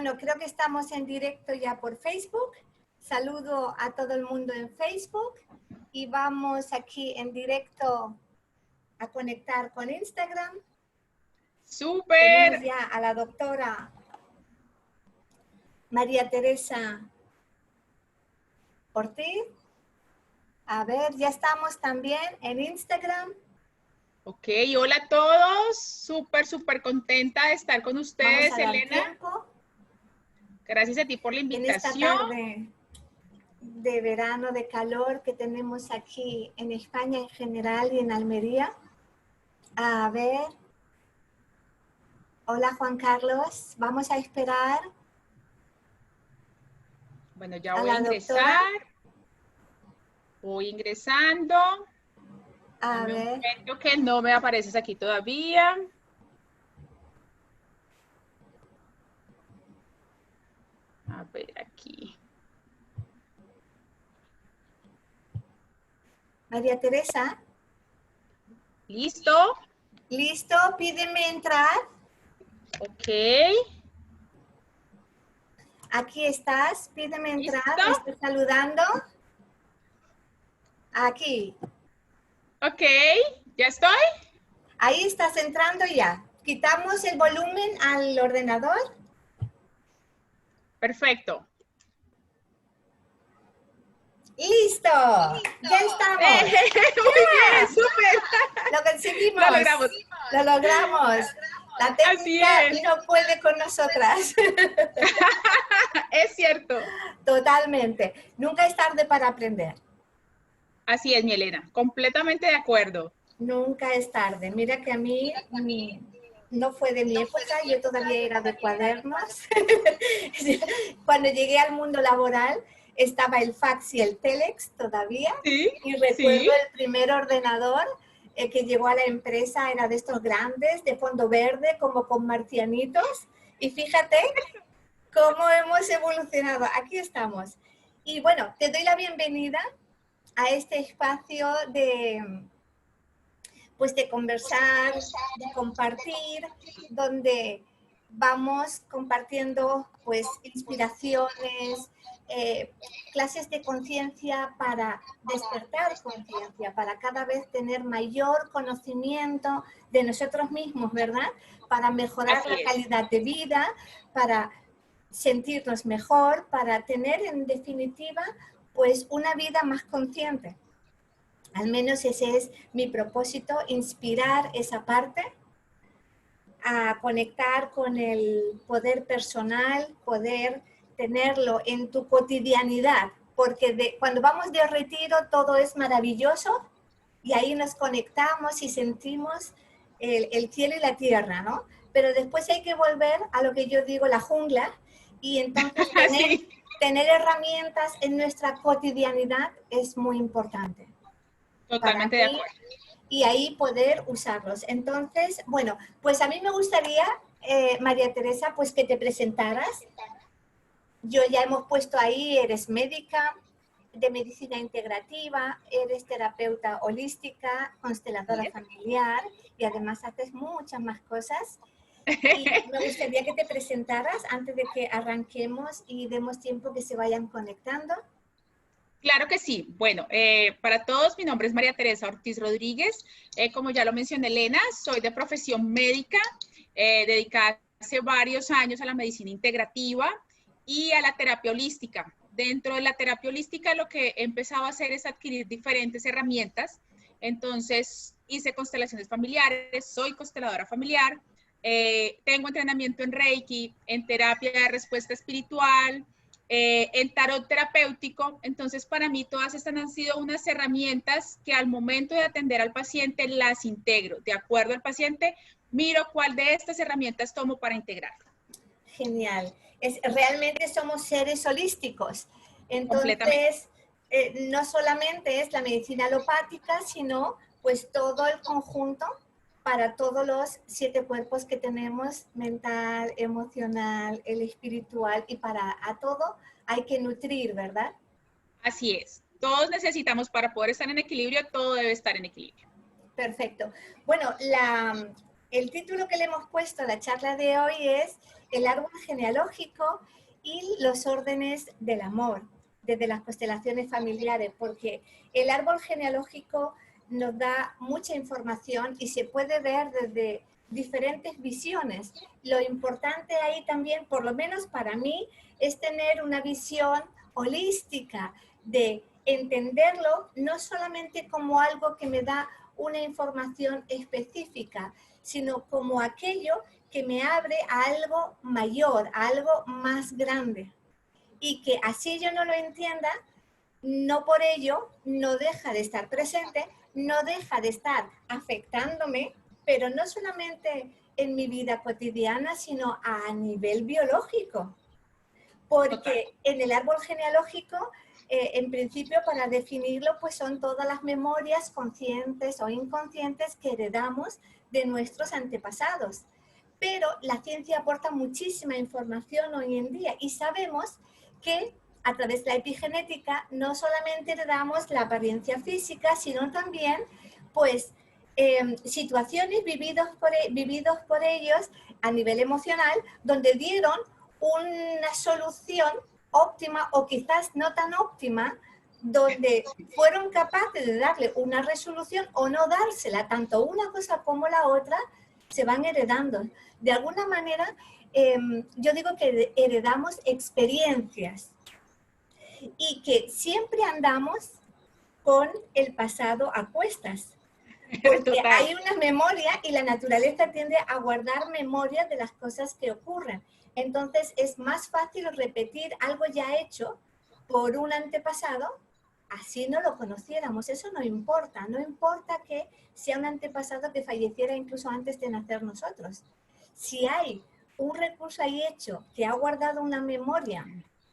Bueno, creo que estamos en directo ya por Facebook. Saludo a todo el mundo en Facebook y vamos aquí en directo a conectar con Instagram. ¡Súper! Tenemos ya a la doctora María Teresa Ortiz. A ver, ya estamos también en Instagram. Ok, hola a todos. Súper contenta de estar con ustedes, Vamos a dar Elena. tiempo. Gracias a ti por la En esta invitación. tarde de verano, de calor que tenemos aquí en España en general y en Almería. A ver. Hola Juan Carlos, vamos a esperar. Bueno, ya a voy a la ingresar. doctora. Voy ingresando. A Dame un ver. momento que no me apareces aquí todavía. A ver, aquí. María Teresa. ¿Listo? ¿Listo? Pídeme entrar. Ok. Aquí estás. Pídeme entrar. ¿Listo? Me estoy saludando. Aquí. Ok. ¿Ya estoy? Ahí estás entrando ya. Quitamos el volumen al ordenador. Perfecto. ¡Listo! Ya estamos. Muy bien, súper. Lo conseguimos. Lo logramos. Lo logramos. La Así técnica es. no puede con nosotras. Es cierto. Totalmente. Nunca es tarde para aprender. Así es, mi Elena. Completamente de acuerdo. Nunca es tarde. Mira que a mí no fue de mi época, yo todavía era de cuadernos. Cuando llegué al mundo laboral estaba el fax y el telex todavía. Sí, Y recuerdo sí. el primer ordenador que llegó a la empresa, era de estos grandes, de fondo verde, como con marcianitos. Y fíjate cómo hemos evolucionado. Aquí estamos. Y bueno, te doy la bienvenida a este espacio pues de conversar, de compartir, donde vamos compartiendo pues inspiraciones, clases de conciencia para despertar conciencia, para cada vez tener mayor conocimiento de nosotros mismos, ¿verdad? Para mejorar Así la es. calidad de vida, para sentirnos mejor, para tener en definitiva pues una vida más consciente. Al menos ese es mi propósito, inspirar esa parte, a conectar con el poder personal, poder tenerlo en tu cotidianidad, porque cuando vamos de retiro todo es maravilloso y ahí nos conectamos y sentimos el cielo y la tierra, ¿no? Pero después hay que volver a lo que yo digo, la jungla, y entonces Sí. tener herramientas en nuestra cotidianidad es muy importante. Totalmente de acuerdo. Y ahí poder usarlos. Entonces, bueno, pues a mí me gustaría, María Teresa, pues que te presentaras. Yo ya hemos puesto ahí, eres médica de medicina integrativa, eres terapeuta holística, consteladora familiar y además haces muchas más cosas. Y me gustaría que te presentaras antes de que arranquemos y demos tiempo que se vayan conectando. Claro que sí. Bueno, para todos, mi nombre es María Teresa Ortiz Rodríguez. Como ya lo mencioné, Elena, soy de profesión médica, dedicada hace varios años a la medicina integrativa y a la terapia holística. Dentro de la terapia holística, lo que he empezado a hacer es adquirir diferentes herramientas. Entonces, hice constelaciones familiares, soy consteladora familiar, tengo entrenamiento en Reiki, en terapia de respuesta espiritual, en tarot terapéutico. Entonces, para mí todas estas han sido unas herramientas que al momento de atender al paciente las integro. De acuerdo al paciente, miro cuál de estas herramientas tomo para integrarlo. Genial. Realmente somos seres holísticos. Entonces, no solamente es la medicina alopática, sino pues todo el conjunto para todos los 7 cuerpos que tenemos, mental, emocional, el espiritual, y a todo hay que nutrir, ¿verdad? Así es. Todos necesitamos, para poder estar en equilibrio, todo debe estar en equilibrio. Perfecto. Bueno, el título que le hemos puesto a la charla de hoy es el árbol genealógico y los órdenes del amor, desde las constelaciones familiares, porque el árbol genealógico nos da mucha información y se puede ver desde diferentes visiones. Lo importante ahí también, por lo menos para mí, es tener una visión holística de entenderlo no solamente como algo que me da una información específica, sino como aquello que me abre a algo mayor, a algo más grande. Y que así yo no lo entienda, no por ello no deja de estar presente, no deja de estar afectándome, pero no solamente en mi vida cotidiana, sino a nivel biológico. Porque en el árbol genealógico, en principio, para definirlo, pues son todas las memorias conscientes o inconscientes que heredamos de nuestros antepasados. Pero la ciencia aporta muchísima información hoy en día y sabemos que a través de la epigenética no solamente heredamos la apariencia física, sino también pues situaciones vividos por ellos a nivel emocional, donde dieron una solución óptima o quizás no tan óptima, donde fueron capaces de darle una resolución o no dársela, tanto una cosa como la otra se van heredando. De alguna manera, yo digo que heredamos experiencias y que siempre andamos con el pasado a cuestas. Porque hay una memoria y la naturaleza tiende a guardar memorias de las cosas que ocurren. Entonces es más fácil repetir algo ya hecho por un antepasado, así no lo conociéramos. Eso no importa, no importa que sea un antepasado que falleciera incluso antes de nacer nosotros. Si hay un recurso ahí hecho que ha guardado una memoria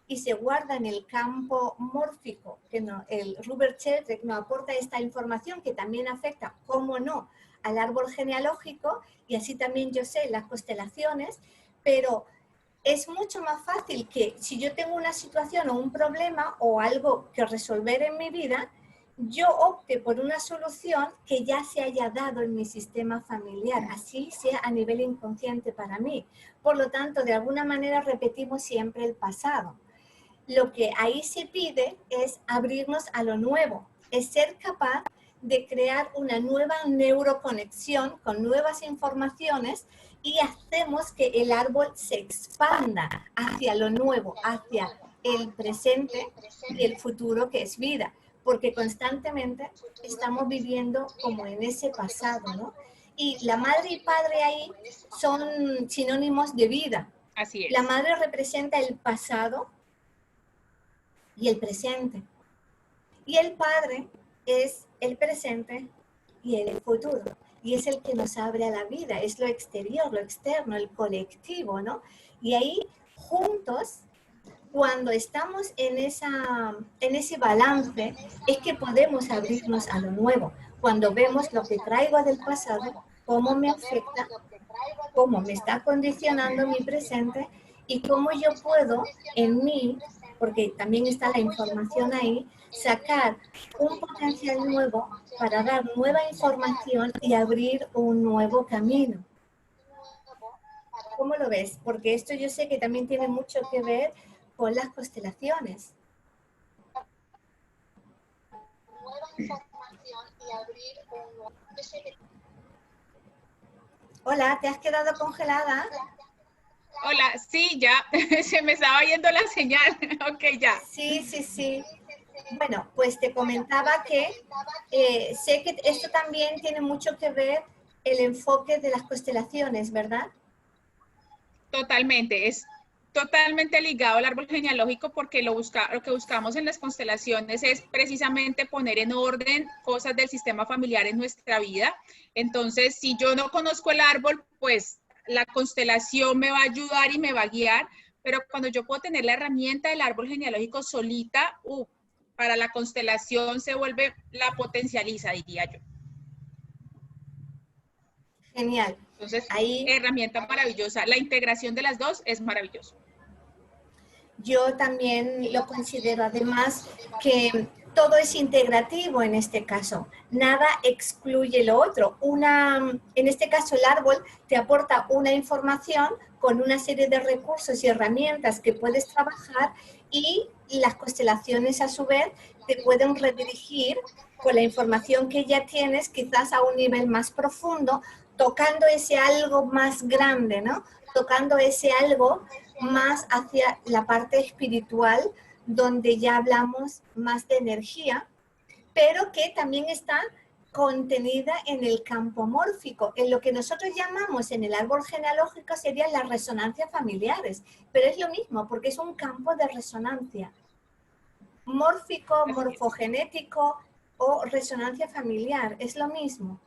y se guarda en el campo mórfico, que el Robert Sheldrake nos aporta esta información que también afecta, cómo no, al árbol genealógico, y así también yo sé las constelaciones, pero es mucho más fácil que si yo tengo una situación o un problema o algo que resolver en mi vida, yo opte por una solución que ya se haya dado en mi sistema familiar, así sea a nivel inconsciente para mí. Por lo tanto, de alguna manera repetimos siempre el pasado. Lo que ahí se pide es abrirnos a lo nuevo, es ser capaz de crear una nueva neuroconexión con nuevas informaciones y hacemos que el árbol se expanda hacia lo nuevo, hacia el presente y el futuro que es vida, porque constantemente estamos viviendo como en ese pasado, ¿no? Y la madre y padre ahí son sinónimos de vida. Así es. La madre representa el pasado y el presente. Y el padre es el presente y el futuro. Y es el que nos abre a la vida, es lo exterior, lo externo, el colectivo, ¿no? Y ahí, juntos, cuando estamos en ese balance, es que podemos abrirnos a lo nuevo. Cuando vemos lo que traigo del pasado, cómo me afecta, cómo me está condicionando mi presente y cómo yo puedo en mí, porque también está la información ahí, sacar un potencial nuevo para dar nueva información y abrir un nuevo camino. ¿Cómo lo ves? Porque esto yo sé que también tiene mucho que ver con las constelaciones. Hola, ¿te has quedado congelada? Hola, sí, ya, se me estaba yendo la señal. Ok, ya. Sí. Bueno, pues te comentaba que sé que esto también tiene mucho que ver el enfoque de las constelaciones, ¿verdad? Totalmente, es totalmente ligado al árbol genealógico porque lo que buscamos en las constelaciones es precisamente poner en orden cosas del sistema familiar en nuestra vida. Entonces, si yo no conozco el árbol, pues la constelación me va a ayudar y me va a guiar, pero cuando yo puedo tener la herramienta del árbol genealógico solita, para la constelación se vuelve, la potencializa, diría yo. Genial. Entonces, ahí herramienta maravillosa. La integración de las dos es maravilloso. Yo también lo considero, además, que todo es integrativo en este caso, nada excluye lo otro. En este caso el árbol te aporta una información con una serie de recursos y herramientas que puedes trabajar y las constelaciones a su vez te pueden redirigir con la información que ya tienes quizás a un nivel más profundo, tocando ese algo más grande, ¿no? Tocando ese algo más hacia la parte espiritual, donde ya hablamos más de energía, pero que también está contenida en el campo mórfico. En lo que nosotros llamamos en el árbol genealógico serían las resonancias familiares, pero es lo mismo porque es un campo de resonancia. Mórfico, morfogenético o resonancia familiar, es lo mismo.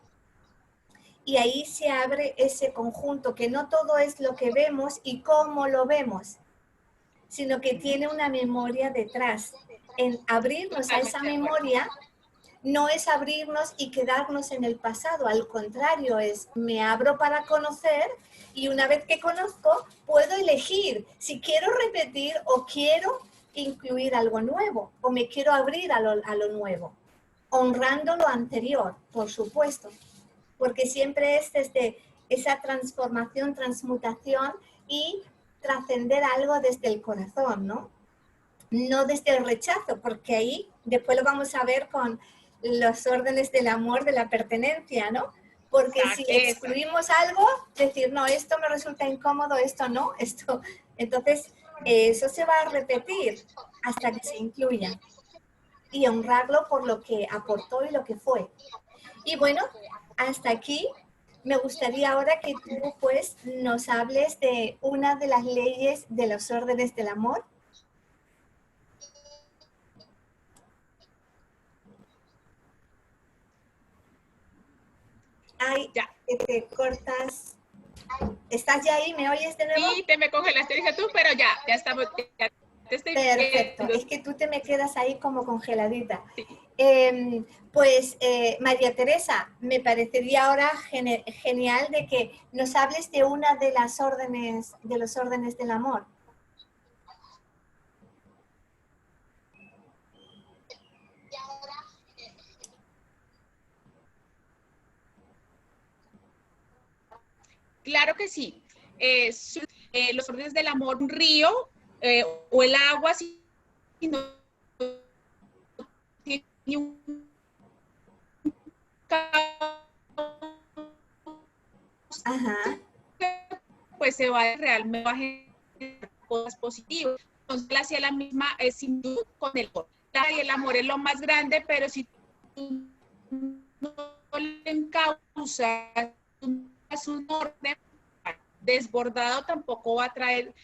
Y ahí se abre ese conjunto, que no todo es lo que vemos y cómo lo vemos, sino que tiene una memoria detrás. En abrirnos a esa memoria no es abrirnos y quedarnos en el pasado, al contrario, es me abro para conocer y una vez que conozco puedo elegir si quiero repetir o quiero incluir algo nuevo o me quiero abrir a lo nuevo, honrando lo anterior, por supuesto, porque siempre es desde esa transformación, transmutación y trascender algo desde el corazón, ¿no? No desde el rechazo, porque ahí después lo vamos a ver con los órdenes del amor, de la pertenencia, ¿no? Porque si excluimos algo, decir, no, esto me resulta incómodo, esto no, esto, entonces eso se va a repetir hasta que se incluya y honrarlo por lo que aportó y lo que fue. Y bueno, hasta aquí me gustaría ahora que tú pues nos hables de una de las leyes de los órdenes del amor. Ay, ya. Te cortas. ¿Estás ya ahí? ¿Me oyes de nuevo? Sí, te me congelaste, dije tú, pero ya estamos, ya te estoy Perfecto, viendo. es que tú te me quedas ahí como congeladita. Sí. María Teresa, me parecería ahora genial de que nos hables de una de las órdenes, de los órdenes del amor. Claro que sí. Los órdenes del amor, un río o el agua, si no tiene un Ajá. pues se va realmente a generar cosas positivas. Entonces, hacia la misma similitud con el amor. Y el amor es lo más grande, pero si tú no le encausas un orden desbordado, tampoco va a traer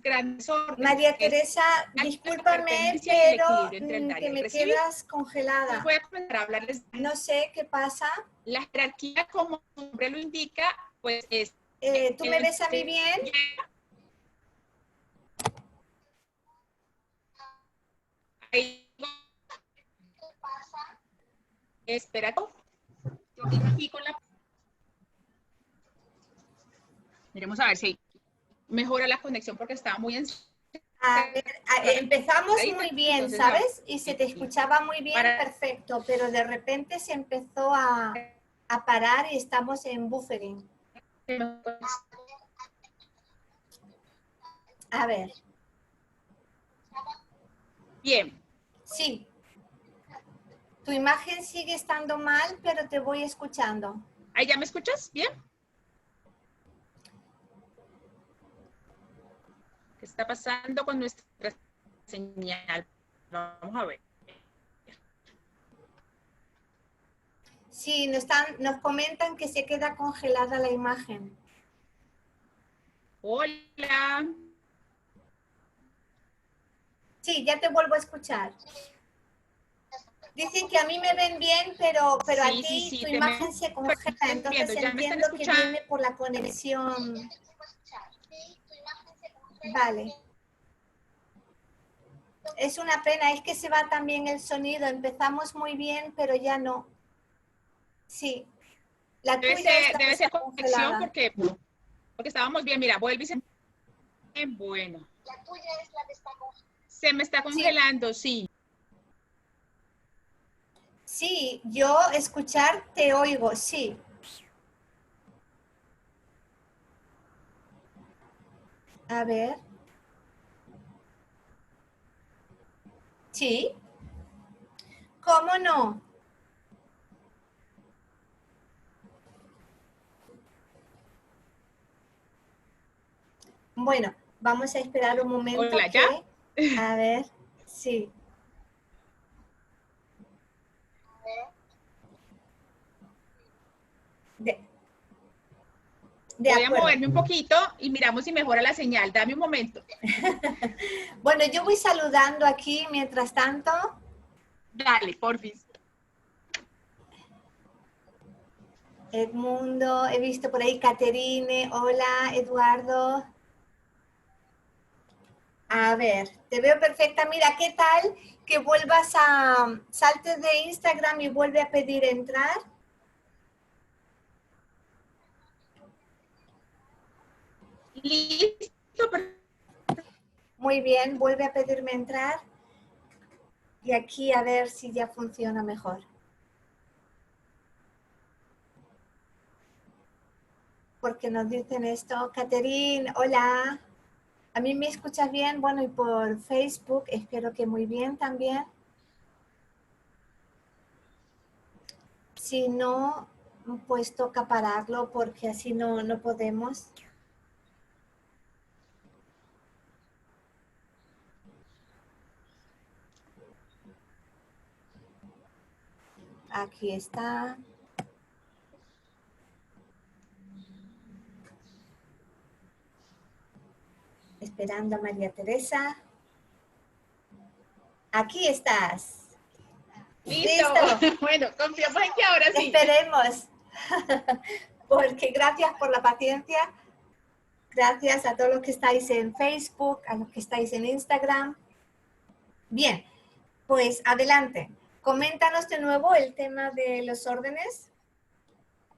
grandes órdenes. María Teresa, discúlpame, pero que me quedas congelada. Voy a comenzar a hablarles. No sé qué pasa. La jerarquía, como su nombre lo indica, pues es... ¿Tú me ves a mí bien? Ahí, espera. Yo aquí con la... Miremos a ver si mejora la conexión porque estaba muy en... A ver, empezamos muy bien, ¿sabes? Y se te escuchaba muy bien, perfecto, pero de repente se empezó a parar y estamos en buffering. A ver. Bien. Sí. Tu imagen sigue estando mal, pero te voy escuchando. ¿Ahí ya me escuchas? ¿Bien? ¿Qué está pasando con nuestra señal? Vamos a ver. Sí, nos comentan que se queda congelada la imagen. Hola. Sí, ya te vuelvo a escuchar. Dicen que a mí me ven bien, pero sí, a ti tu imagen se congela, entonces entiendo que viene por la conexión. Vale. Es una pena, es que se va también el sonido. Empezamos muy bien, pero ya no. Sí. La tuya debe ser conexión congelada. porque estábamos bien. Mira, vuelve y se... Bueno. La tuya es la que está congelando. Se me está congelando, sí. Sí, yo escuchar te oigo, sí. A ver. Sí. ¿Cómo no? Bueno, vamos a esperar un momento Hola, ¿ya? que, a ver, sí. De Voy a acuerdo. moverme un poquito y miramos si mejora la señal. Dame un momento. Bueno, yo voy saludando aquí mientras tanto. Dale, porfis. Edmundo, he visto por ahí Caterine, hola, Eduardo. A ver, te veo perfecta. Mira, ¿qué tal que vuelvas a, saltes de Instagram y vuelve a pedir entrar? Listo. Muy bien, vuelve a pedirme entrar. Y aquí a ver si ya funciona mejor. Porque nos dicen esto. Caterine, hola. ¿A mí me escuchas bien? Bueno, y por Facebook espero que muy bien también. Si no, pues toca pararlo porque así no podemos. Aquí está. Esperando a María Teresa. Aquí estás. Listo. Listo. Bueno, confiamos en que ahora sí. Esperemos. Porque gracias por la paciencia. Gracias a todos los que estáis en Facebook, a los que estáis en Instagram. Bien, pues adelante. Coméntanos de nuevo el tema de los órdenes.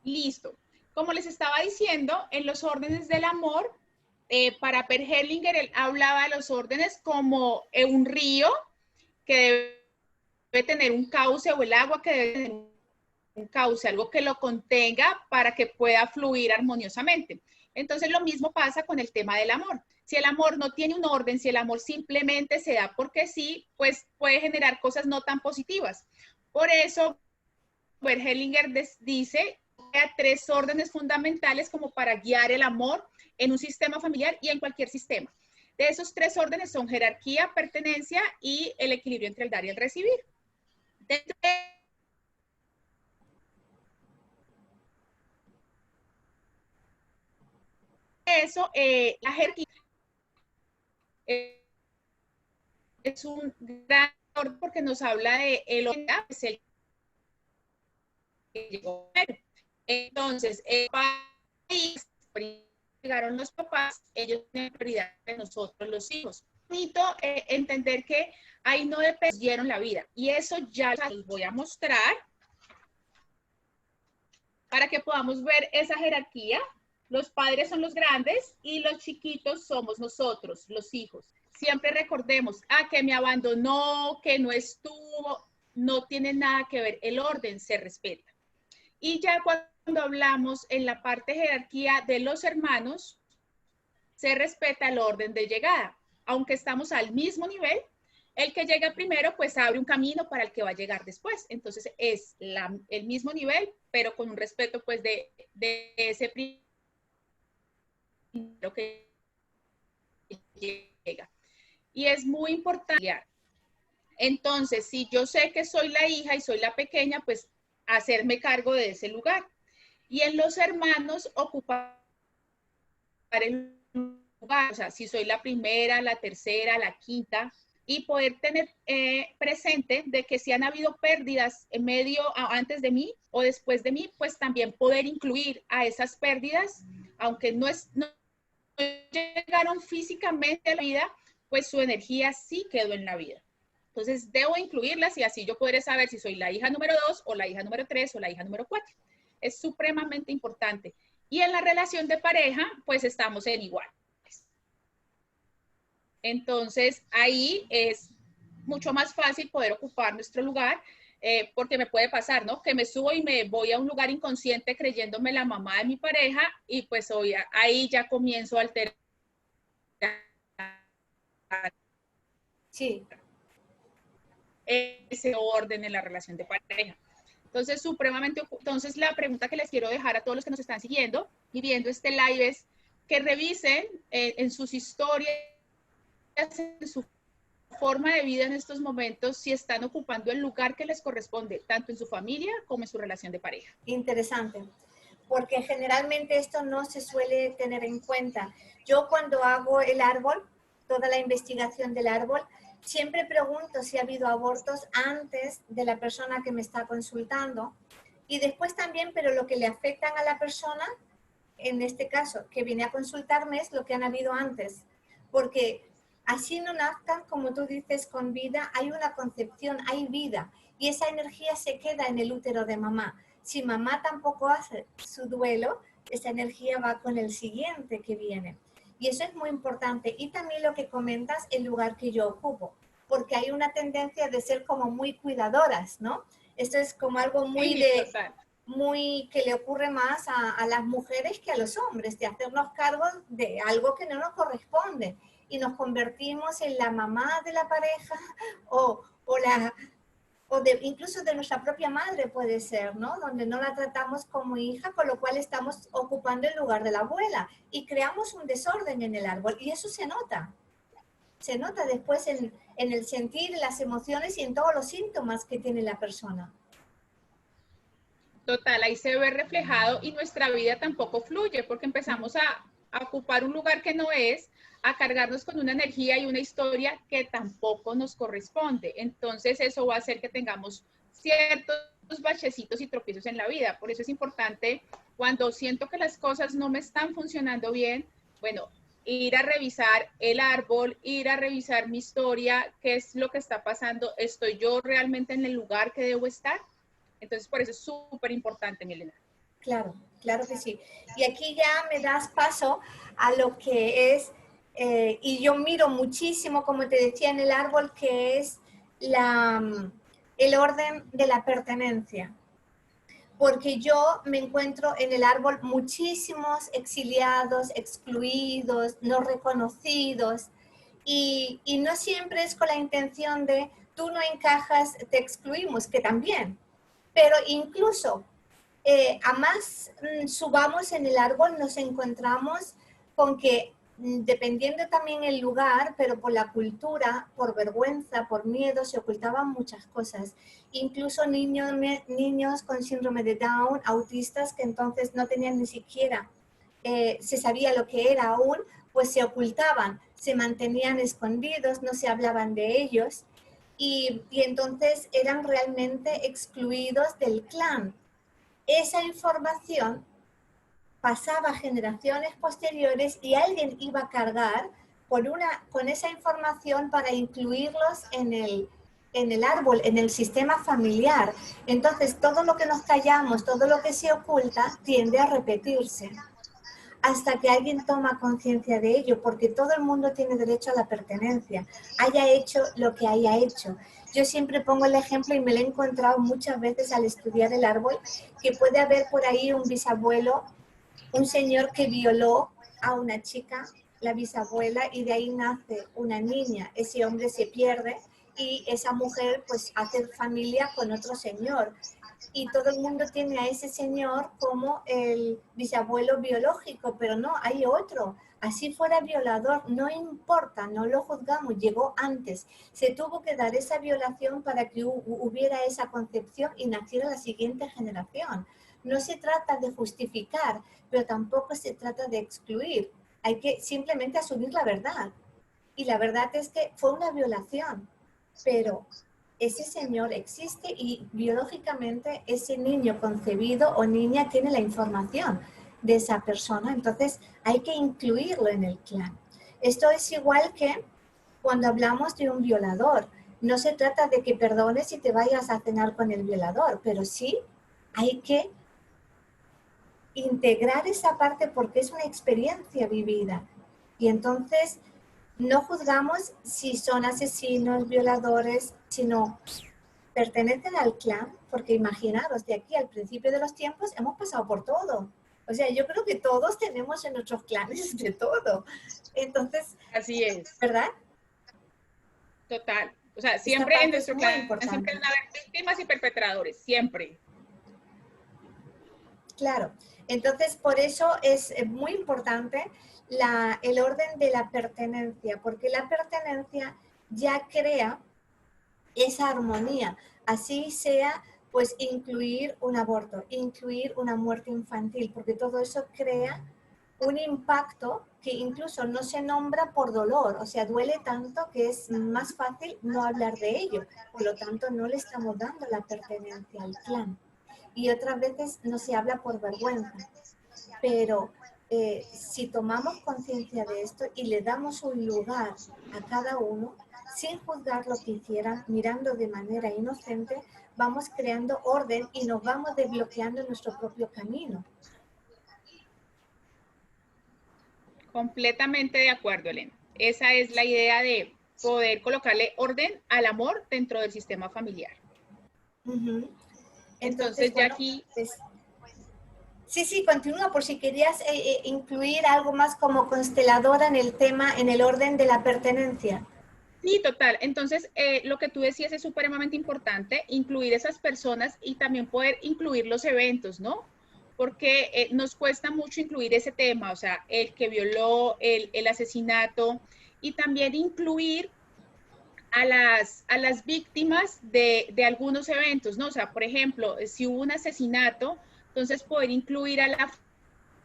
Listo. Como les estaba diciendo, en los órdenes del amor, para Per Hellinger, él hablaba de los órdenes como un río que debe tener un cauce, o el agua que debe tener un cauce, algo que lo contenga para que pueda fluir armoniosamente. Entonces lo mismo pasa con el tema del amor. Si el amor no tiene un orden, si el amor simplemente se da porque sí, pues puede generar cosas no tan positivas. Por eso, Per Hellinger dice que hay 3 órdenes fundamentales como para guiar el amor en un sistema familiar y en cualquier sistema. De esos 3 órdenes son jerarquía, pertenencia y el equilibrio entre el dar y el recibir. Dentro de eso, la jerarquía es un gran orden porque nos habla de el orden, es el que llegó primero. Entonces, el país, llegaron los papás, ellos tienen prioridad de nosotros los hijos. Bonito entender que ahí no dependieron la vida. Y eso ya les voy a mostrar para que podamos ver esa jerarquía. Los padres son los grandes y los chiquitos somos nosotros, los hijos. Siempre recordemos, que me abandonó, que no estuvo, no tiene nada que ver, el orden se respeta. Y ya cuando hablamos en la parte de jerarquía de los hermanos, se respeta el orden de llegada. Aunque estamos al mismo nivel, el que llega primero pues abre un camino para el que va a llegar después. Entonces es el mismo nivel, pero con un respeto pues de ese primero que llega. Y es muy importante. Entonces, si yo sé que soy la hija y soy la pequeña, pues hacerme cargo de ese lugar. Y en los hermanos ocupar el lugar, o sea, si soy la primera, la tercera, la quinta, y poder tener presente de que si han habido pérdidas en medio, antes de mí o después de mí, pues también poder incluir a esas pérdidas, aunque no llegaron físicamente a la vida, pues su energía sí quedó en la vida. Entonces, debo incluirlas y así yo podré saber si soy la hija número 2 o la hija número 3 o la hija número 4. Es supremamente importante. Y en la relación de pareja, pues estamos en igual. Entonces, ahí es mucho más fácil poder ocupar nuestro lugar, porque me puede pasar, ¿no? Que me subo y me voy a un lugar inconsciente creyéndome la mamá de mi pareja y pues ahí ya comienzo a alterar. Sí. Ese orden en la relación de pareja. Entonces, entonces la pregunta que les quiero dejar a todos los que nos están siguiendo y viendo este live es que revisen en sus historias, en su forma de vida en estos momentos, si están ocupando el lugar que les corresponde, tanto en su familia como en su relación de pareja. Interesante, porque generalmente esto no se suele tener en cuenta. Yo cuando hago el árbol, toda la investigación del árbol, siempre pregunto si ha habido abortos antes de la persona que me está consultando y después también, pero lo que le afectan a la persona, en este caso, que viene a consultarme, es lo que han habido antes, porque así no nazcan, como tú dices, con vida, hay una concepción, hay vida, y esa energía se queda en el útero de mamá. Si mamá tampoco hace su duelo, esa energía va con el siguiente que viene. Y eso es muy importante. Y también lo que comentas, el lugar que yo ocupo, porque hay una tendencia de ser como muy cuidadoras, ¿no? Esto es como algo muy Sí, de, total. muy que le ocurre más a las mujeres que a los hombres, de hacernos cargo de algo que no nos corresponde y nos convertimos en la mamá de la pareja o la o de, incluso de nuestra propia madre puede ser, ¿no? Donde no la tratamos como hija, con lo cual estamos ocupando el lugar de la abuela y creamos un desorden en el árbol y eso se nota después en el sentir, en las emociones y en todos los síntomas que tiene la persona. Total, ahí se ve reflejado y nuestra vida tampoco fluye porque empezamos a ocupar un lugar que no es, a cargarnos con una energía y una historia que tampoco nos corresponde. Entonces eso va a hacer que tengamos ciertos bachecitos y tropiezos en la vida. Por eso es importante cuando siento que las cosas no me están funcionando bien, bueno, ir a revisar el árbol, ir a revisar mi historia, qué es lo que está pasando, ¿estoy yo realmente en el lugar que debo estar? Entonces, por eso es súper importante, Milena. Claro, claro que sí. Y aquí ya me das paso a lo que es, y yo miro muchísimo, como te decía, en el árbol, que es el orden de la pertenencia. Porque yo me encuentro en el árbol muchísimos exiliados, excluidos, no reconocidos, y no siempre es con la intención de tú no encajas, te excluimos, que también, pero incluso a más subamos en el árbol, nos encontramos con que, dependiendo también el lugar, pero por la cultura, por vergüenza, por miedo, se ocultaban muchas cosas. Incluso niños con síndrome de Down, autistas, que entonces no tenían ni siquiera, se sabía lo que era aún, pues se ocultaban, se mantenían escondidos, no se hablaban de ellos. Y entonces eran realmente excluidos del clan. Esa información pasaba a generaciones posteriores y alguien iba a cargar con esa información para incluirlos en el árbol, en el sistema familiar. Entonces, todo lo que nos callamos, todo lo que se oculta, tiende a repetirse hasta que alguien toma conciencia de ello, porque todo el mundo tiene derecho a la pertenencia, haya hecho lo que haya hecho. Yo siempre pongo el ejemplo y me lo he encontrado muchas veces al estudiar el árbol, que puede haber por ahí un bisabuelo, un señor que violó a una chica, la bisabuela, y de ahí nace una niña. Ese hombre se pierde y esa mujer pues hace familia con otro señor y todo el mundo tiene a ese señor como el bisabuelo biológico, pero no, hay otro. Así fuera violador, no importa, no lo juzgamos, llegó antes. Se tuvo que dar esa violación para que hubiera esa concepción y naciera la siguiente generación. No se trata de justificar, pero tampoco se trata de excluir. Hay que simplemente asumir la verdad. Y la verdad es que fue una violación, pero ese señor existe y biológicamente ese niño concebido o niña tiene la información de esa persona, entonces hay que incluirlo en el clan. Esto es igual que cuando hablamos de un violador. No se trata de que perdones y te vayas a cenar con el violador, pero sí hay que integrar esa parte porque es una experiencia vivida. Y entonces no juzgamos si son asesinos, violadores, sino pertenecen al clan, porque imaginaros, de aquí al principio de los tiempos hemos pasado por todo. O sea, yo creo que todos tenemos en nuestros clanes de todo. Entonces, Así es, ¿verdad? total. O sea, Esta siempre en parte es nuestro muy clan siempre importante. van a haber víctimas y perpetradores, siempre. Claro. Entonces, por eso es muy importante el orden de la pertenencia, porque la pertenencia ya crea esa armonía. Así sea, pues incluir un aborto, incluir una muerte infantil, porque todo eso crea un impacto que incluso no se nombra por dolor, o sea, duele tanto que es más fácil no hablar de ello. Por lo tanto, no le estamos dando la pertenencia al clan. Y otras veces no se habla por vergüenza, pero si tomamos conciencia de esto y le damos un lugar a cada uno, sin juzgar lo que hicieran, mirando de manera inocente, vamos creando orden y nos vamos desbloqueando nuestro propio camino. Completamente de acuerdo, Elena. Esa es la idea de poder colocarle orden al amor dentro del sistema familiar. Uh-huh. Entonces, Entonces ya bueno, aquí... pues, sí, continúa por si querías incluir algo más como consteladora en el tema, en el orden de la pertenencia. Sí, total. Entonces, lo que tú decías es supremamente importante, incluir esas personas y también poder incluir los eventos, ¿no? Porque nos cuesta mucho incluir ese tema, o sea, el que violó, el asesinato, y también incluir a las víctimas de algunos eventos, ¿no? O sea, por ejemplo, si hubo un asesinato, entonces poder incluir a la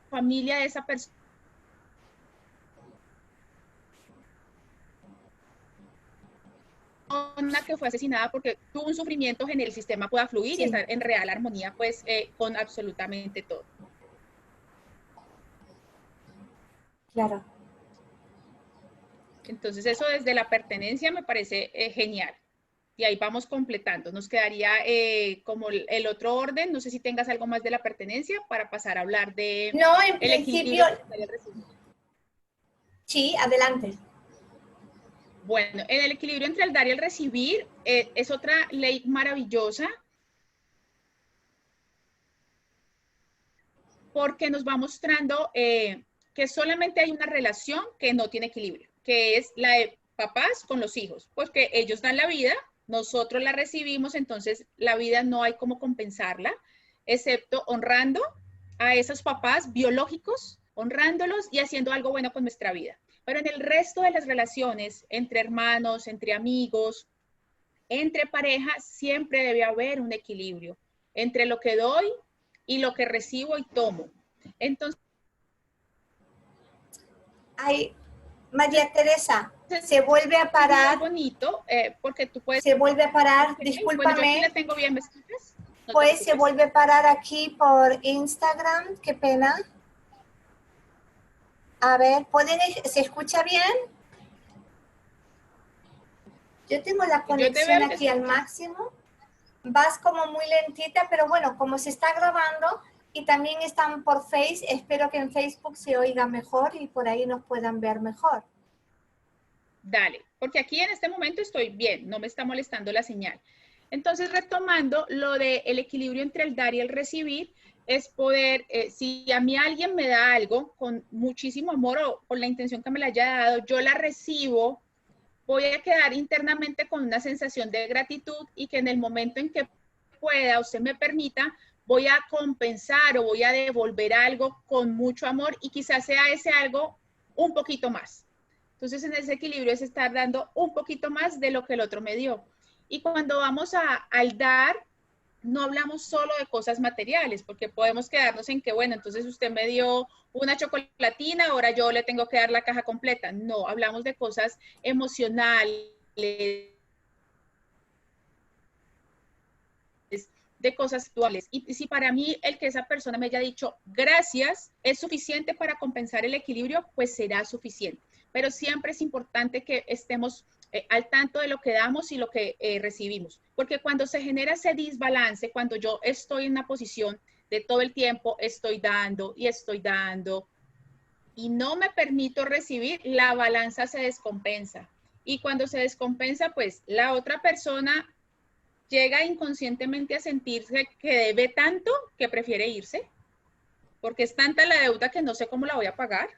familia de esa persona que fue asesinada porque tuvo un sufrimiento en el sistema pueda fluir y Sí, estar en real armonía pues con absolutamente todo. claro. Entonces eso desde la pertenencia me parece genial. Y ahí vamos completando. Nos quedaría como el otro orden. No sé si tengas algo más de la pertenencia para pasar a hablar de No, en el principio, equilibrio entre el dar y el recibir. sí, adelante. Bueno, en el equilibrio entre el dar y el recibir es otra ley maravillosa porque nos va mostrando que solamente hay una relación que no tiene equilibrio, que es la de papás con los hijos, porque ellos dan la vida, nosotros la recibimos, entonces la vida no hay cómo compensarla, excepto honrando a esos papás biológicos, honrándolos y haciendo algo bueno con nuestra vida. Pero en el resto de las relaciones, entre hermanos, entre amigos, entre parejas, siempre debe haber un equilibrio entre lo que doy y lo que recibo y tomo. Entonces, Ay, María Teresa, se vuelve a es muy parar, bonito porque tú puedes... se vuelve a parar, Bueno, yo aquí la discúlpame, tengo bien, ¿me escuchas? No te pues se preocupes. vuelve a parar aquí por Instagram, qué pena. A ver, ¿se escucha bien? Yo tengo la Yo te conexión veo y te aquí al escucho. máximo. Vas como muy lentita, pero bueno, como se está grabando y también están por Face, espero que en Facebook se oiga mejor y por ahí nos puedan ver mejor. Dale, porque aquí en este momento estoy bien, no me está molestando la señal. Entonces, retomando lo del equilibrio entre el dar y el recibir, es poder, si a mí alguien me da algo con muchísimo amor o con la intención que me la haya dado, yo la recibo, voy a quedar internamente con una sensación de gratitud y que en el momento en que pueda o se me permita, voy a compensar o voy a devolver algo con mucho amor y quizás sea ese algo un poquito más. Entonces, en ese equilibrio es estar dando un poquito más de lo que el otro me dio. Y cuando vamos al dar, no hablamos solo de cosas materiales, porque podemos quedarnos en que, bueno, entonces usted me dio una chocolatina, ahora yo le tengo que dar la caja completa. No, hablamos de cosas emocionales, de cosas actuales. Y si para mí el que esa persona me haya dicho gracias es suficiente para compensar el equilibrio, pues será suficiente. Pero siempre es importante que estemos al tanto de lo que damos y lo que recibimos. Porque cuando se genera ese desbalance, cuando yo estoy en una posición de todo el tiempo estoy dando y estoy dando, y no me permito recibir, la balanza se descompensa. Y cuando se descompensa, pues la otra persona llega inconscientemente a sentirse que debe tanto que prefiere irse, porque es tanta la deuda que no sé cómo la voy a pagar.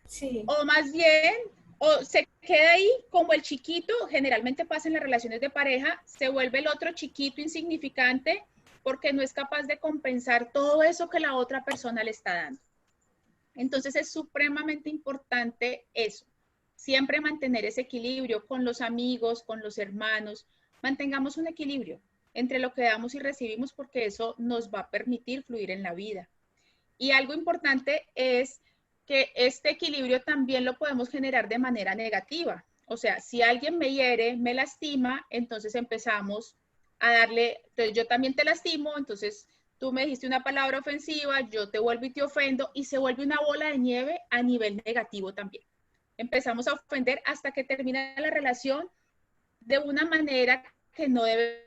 Sí. O más bien, o se queda ahí como el chiquito, generalmente pasa en las relaciones de pareja, se vuelve el otro chiquito insignificante porque no es capaz de compensar todo eso que la otra persona le está dando. Entonces es supremamente importante eso, siempre mantener ese equilibrio con los amigos, con los hermanos, mantengamos un equilibrio entre lo que damos y recibimos porque eso nos va a permitir fluir en la vida. Y algo importante es que este equilibrio también lo podemos generar de manera negativa. O sea, si alguien me hiere, me lastima, entonces empezamos a darle, entonces yo también te lastimo, entonces tú me dijiste una palabra ofensiva, yo te vuelvo y te ofendo, y se vuelve una bola de nieve a nivel negativo también. Empezamos a ofender hasta que termina la relación de una manera que no debe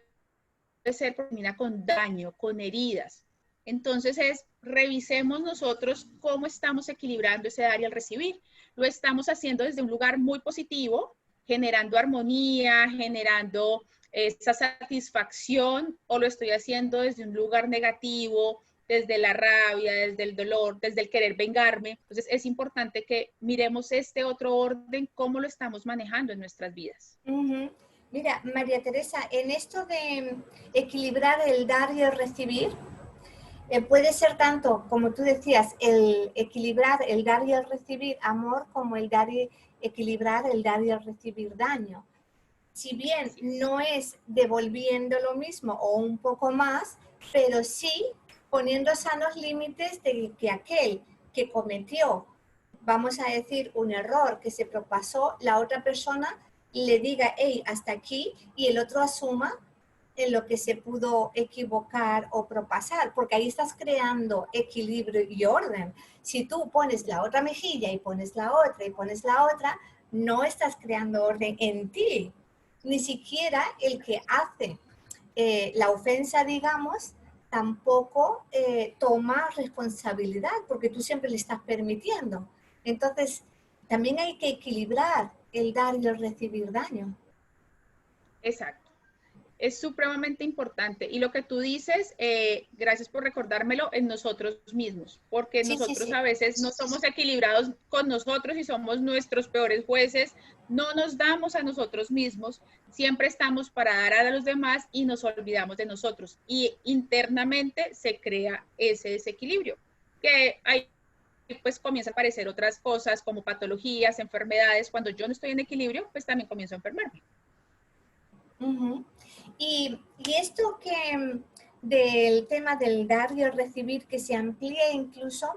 ser, termina con daño, con heridas. Entonces revisemos nosotros cómo estamos equilibrando ese dar y el recibir. Lo estamos haciendo desde un lugar muy positivo, generando armonía, generando esa satisfacción, o lo estoy haciendo desde un lugar negativo, desde la rabia, desde el dolor, desde el querer vengarme. Entonces es importante que miremos este otro orden, cómo lo estamos manejando en nuestras vidas. Mira, María Teresa, en esto de equilibrar el dar y el recibir, puede ser tanto, como tú decías, el equilibrar el dar y el recibir amor, como el dar y equilibrar el dar y el recibir daño. Si bien no es devolviendo lo mismo o un poco más, pero sí poniendo sanos límites de que aquel que cometió, vamos a decir, un error, que se propasó, la otra persona le diga, hey, hasta aquí, y el otro asuma en lo que se pudo equivocar o propasar, porque ahí estás creando equilibrio y orden. Si tú pones la otra mejilla y pones la otra y pones la otra, no estás creando orden en ti. Ni siquiera el que hace la ofensa, digamos, tampoco toma responsabilidad, porque tú siempre le estás permitiendo. Entonces, también hay que equilibrar el dar y el recibir daño. Exacto. Es supremamente importante. Y lo que tú dices, gracias por recordármelo, en nosotros mismos, porque Sí, sí, nosotros sí. a veces no somos equilibrados con nosotros y somos nuestros peores jueces, no nos damos a nosotros mismos, siempre estamos para dar a los demás y nos olvidamos de nosotros. Y internamente se crea ese desequilibrio, que hay pues comienza a aparecer otras cosas como patologías, enfermedades. Cuando yo no estoy en equilibrio, pues también comienzo a enfermarme. Y esto que del tema del dar y el recibir, que se amplía incluso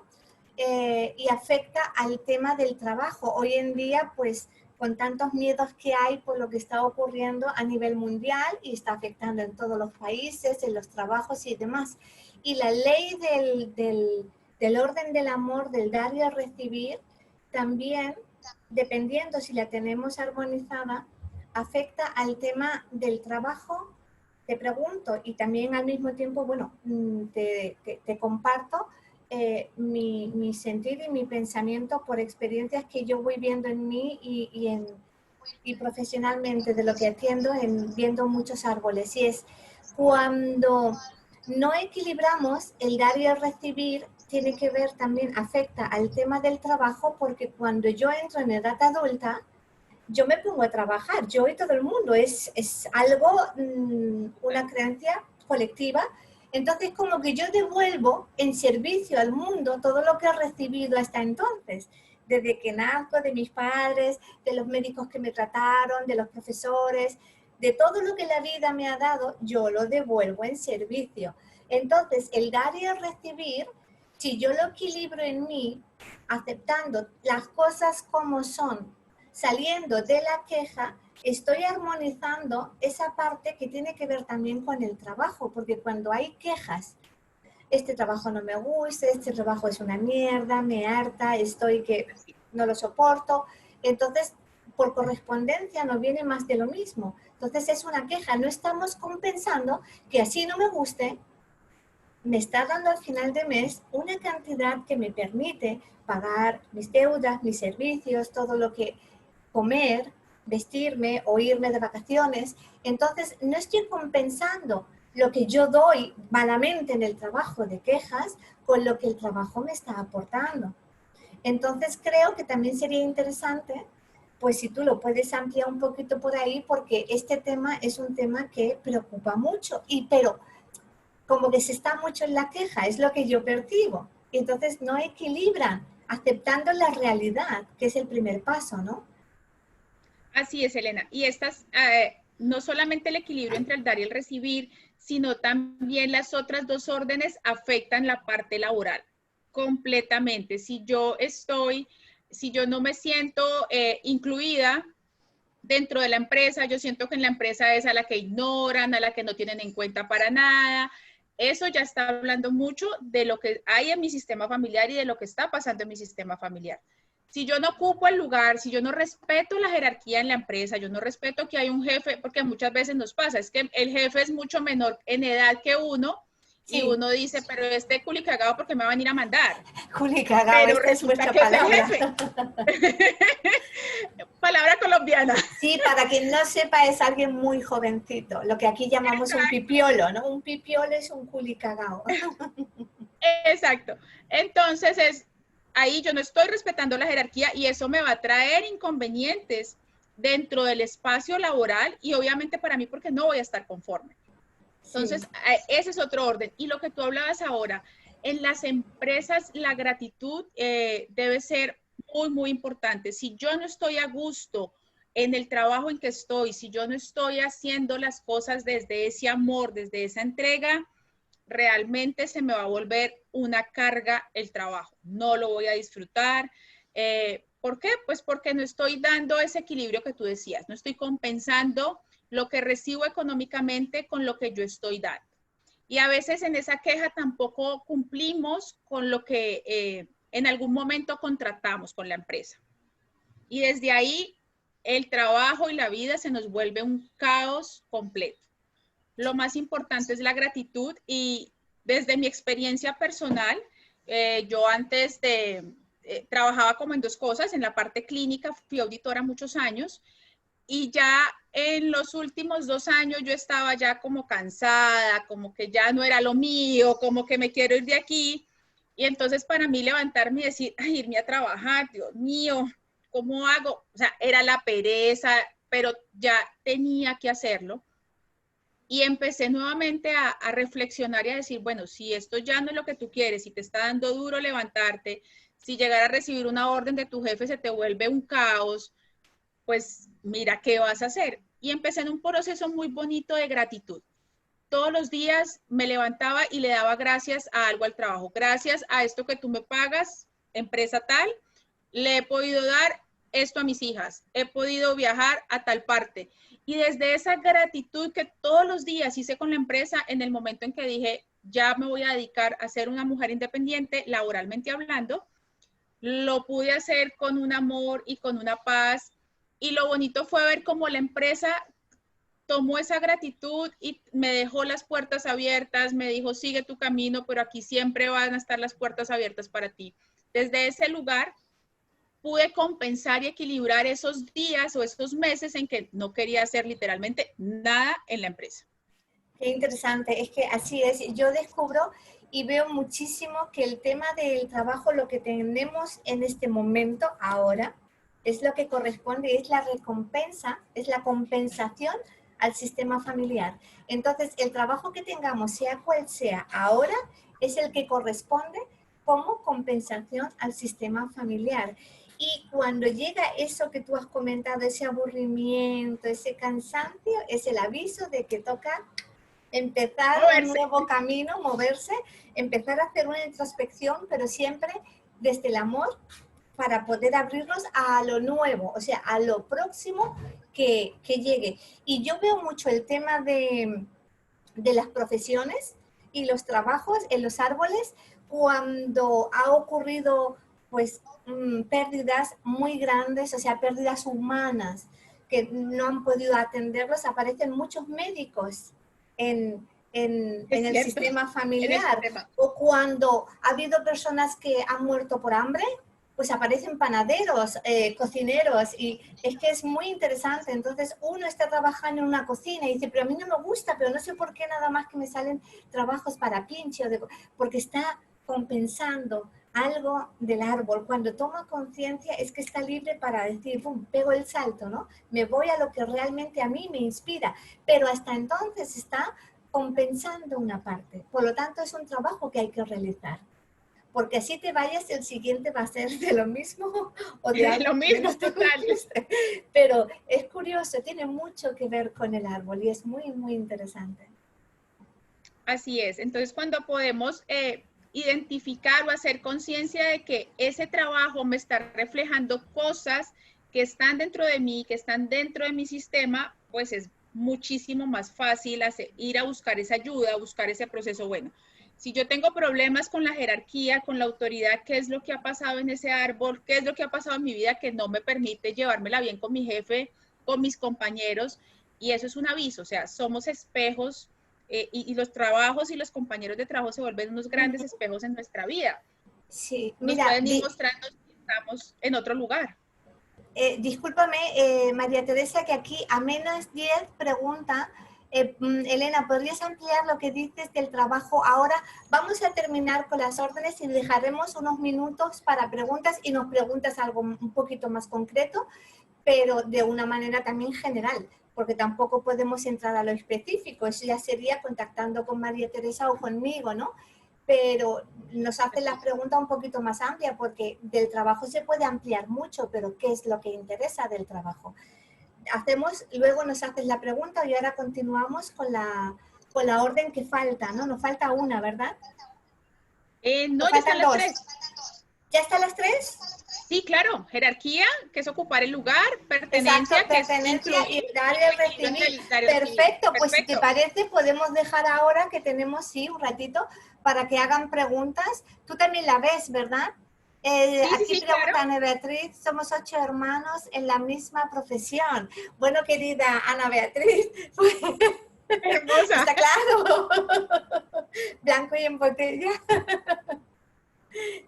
y afecta al tema del trabajo. Hoy en día, pues con tantos miedos que hay por lo que está ocurriendo a nivel mundial y está afectando en todos los países, en los trabajos y demás. Y la ley del orden del amor, del dar y el recibir, también, dependiendo si la tenemos armonizada, afecta al tema del trabajo. Te pregunto, y también al mismo tiempo, bueno, te comparto mi sentir y mi pensamiento por experiencias que yo voy viendo en mí y profesionalmente de lo que atiendo en viendo muchos árboles. Y es cuando no equilibramos el dar y el recibir, tiene que ver también, afecta al tema del trabajo, porque cuando yo entro en edad adulta, yo me pongo a trabajar, yo y todo el mundo, es algo, una creencia colectiva. Entonces, como que yo devuelvo en servicio al mundo todo lo que he recibido hasta entonces, desde que nazco, de mis padres, de los médicos que me trataron, de los profesores, de todo lo que la vida me ha dado, yo lo devuelvo en servicio. Entonces, el dar y el recibir, si yo lo equilibro en mí, aceptando las cosas como son, saliendo de la queja, estoy armonizando esa parte que tiene que ver también con el trabajo, porque cuando hay quejas, este trabajo no me gusta, este trabajo es una mierda, me harta, estoy que no lo soporto, entonces por correspondencia nos viene más de lo mismo. Entonces es una queja, no estamos compensando que así no me guste, me está dando al final de mes una cantidad que me permite pagar mis deudas, mis servicios, todo lo que comer, vestirme o irme de vacaciones. Entonces, no estoy compensando lo que yo doy malamente en el trabajo de quejas con lo que el trabajo me está aportando. Entonces, creo que también sería interesante, pues si tú lo puedes ampliar un poquito por ahí, porque este tema es un tema que preocupa mucho, pero como que se está mucho en la queja, es lo que yo percibo. Y entonces no equilibran, aceptando la realidad, que es el primer paso, ¿no? Así es, Elena. Y estas, no solamente el equilibrio entre el dar y el recibir, sino también las otras dos órdenes afectan la parte laboral completamente. Si yo no me siento incluida dentro de la empresa, yo siento que en la empresa es a la que ignoran, a la que no tienen en cuenta para nada. Eso ya está hablando mucho de lo que hay en mi sistema familiar y de lo que está pasando en mi sistema familiar. Si yo no ocupo el lugar, si yo no respeto la jerarquía en la empresa, yo no respeto que hay un jefe, porque muchas veces nos pasa, es que el jefe es mucho menor en edad que uno y Sí, uno dice, pero este culicagado, ¿por qué me va a venir a mandar? Juli Cagao, Pero esta es resulta vuestra que es el palabra. jefe. Palabra colombiana. Sí, para quien no sepa, es alguien muy jovencito, lo que aquí llamamos un pipiolo, ¿no? Un pipiolo es un Juli Cagao. Exacto. Entonces ahí yo no estoy respetando la jerarquía y eso me va a traer inconvenientes dentro del espacio laboral y obviamente para mí porque no voy a estar conforme. Sí, Entonces, ese es otro orden. Y lo que tú hablabas ahora, en las empresas la gratitud debe ser muy, muy importante. Si yo no estoy a gusto en el trabajo en que estoy, si yo no estoy haciendo las cosas desde ese amor, desde esa entrega, realmente se me va a volver una carga el trabajo. No lo voy a disfrutar. ¿Por qué? Pues porque no estoy dando ese equilibrio que tú decías, no estoy compensando lo que recibo económicamente con lo que yo estoy dando. Y a veces en esa queja tampoco cumplimos con lo que en algún momento contratamos con la empresa. Y desde ahí el trabajo y la vida se nos vuelve un caos completo. Lo más importante es la gratitud y desde mi experiencia personal, yo antes trabajaba como en dos cosas, en la parte clínica, fui auditora muchos años y ya en los últimos 2 años yo estaba ya como cansada, como que ya no era lo mío, como que me quiero ir de aquí. Y entonces para mí levantarme y decir, ay, irme a trabajar, Dios mío, ¿cómo hago? O sea, era la pereza, pero ya tenía que hacerlo. Y empecé nuevamente a reflexionar y a decir, bueno, si esto ya no es lo que tú quieres, si te está dando duro levantarte, si llegar a recibir una orden de tu jefe se te vuelve un caos, pues mira, ¿qué vas a hacer? Y empecé en un proceso muy bonito de gratitud. Todos los días me levantaba y le daba gracias a algo al trabajo. Gracias a esto que tú me pagas, empresa tal, le he podido dar esto a mis hijas, he podido viajar a tal parte. Y desde esa gratitud que todos los días hice con la empresa, en el momento en que dije, ya me voy a dedicar a ser una mujer independiente, laboralmente hablando, lo pude hacer con un amor y con una paz. Y lo bonito fue ver cómo la empresa tomó esa gratitud y me dejó las puertas abiertas, me dijo, sigue tu camino, pero aquí siempre van a estar las puertas abiertas para ti. Desde ese lugar pude compensar y equilibrar esos días o esos meses en que no quería hacer literalmente nada en la empresa. qué interesante, es que así es. Yo descubro y veo muchísimo que el tema del trabajo, lo que tenemos en este momento, ahora, es lo que corresponde, es la recompensa, es la compensación al sistema familiar. Entonces, el trabajo que tengamos, sea cual sea, ahora es el que corresponde como compensación al sistema familiar. Y cuando llega eso que tú has comentado, ese aburrimiento, ese cansancio, es el aviso de que toca empezar un Moverse. nuevo camino, moverse, empezar a hacer una introspección, pero siempre desde el amor para poder abrirnos a lo nuevo, o sea, a lo próximo que llegue. Y yo veo mucho el tema de las profesiones y los trabajos en los árboles cuando ha ocurrido pues pérdidas muy grandes, o sea, pérdidas humanas que no han podido atenderlos, aparecen muchos médicos en, en el cierto, sistema en el familiar. sistema. O cuando ha habido personas que han muerto por hambre, pues aparecen panaderos, cocineros, y es que es muy interesante. Entonces uno está trabajando en una cocina y dice, pero a mí no me gusta, pero no sé por qué nada más que me salen trabajos para pinche, porque está compensando algo del árbol. Cuando toma conciencia es que está libre para decir, ¡pum!, pego el salto, ¿no? Me voy a lo que realmente a mí me inspira, pero hasta entonces está compensando una parte. Por lo tanto, es un trabajo que hay que realizar. Porque así te vayas, el siguiente va a ser de lo mismo o de algo Lo que menos mismo, te total. guste. Pero es curioso, tiene mucho que ver con el árbol y es muy, muy interesante. Así es. Entonces, cuando podemos identificar o hacer conciencia de que ese trabajo me está reflejando cosas que están dentro de mí, que están dentro de mi sistema, pues es muchísimo más fácil ir a buscar esa ayuda, buscar ese proceso. Bueno, si yo tengo problemas con la jerarquía, con la autoridad, ¿qué es lo que ha pasado en ese árbol? ¿Qué es lo que ha pasado en mi vida que no me permite llevármela bien con mi jefe, con mis compañeros? Y eso es un aviso, o sea, somos espejos y los trabajos y los compañeros de trabajo se vuelven unos grandes espejos en nuestra vida. Sí, Nos mira, pueden ir mostrando si estamos en otro lugar. Discúlpame, María Teresa, que aquí a -10 pregunta, Elena, ¿podrías ampliar lo que dices del trabajo? Ahora vamos a terminar con las órdenes y dejaremos unos minutos para preguntas y nos preguntas algo un poquito más concreto, pero de una manera también general, porque tampoco podemos entrar a lo específico. Eso ya sería contactando con María Teresa o conmigo, ¿no? Pero nos hace la pregunta un poquito más amplia, porque del trabajo se puede ampliar mucho, pero ¿qué es lo que interesa del trabajo? Luego nos haces la pregunta y ahora continuamos con la orden que falta, ¿no? Nos falta una, ¿verdad? No, Nos ya están faltan las dos. tres. ¿Ya están las tres? Sí, claro. Jerarquía, que es ocupar el lugar. Exacto, Pertenencia, que es pertenencia y incluir. Y horario lo de incluyo en recibir. el diario civil. Perfecto, pues si te Perfecto. parece podemos dejar ahora que tenemos, sí, un ratito para que hagan preguntas. Tú también la ves, ¿verdad? Sí, sí, Aquí sí, claro. pregunta Ana Beatriz, somos 8 hermanos en la misma profesión. Bueno, querida Ana Beatriz, Hermosa. está claro. Blanco y en botella.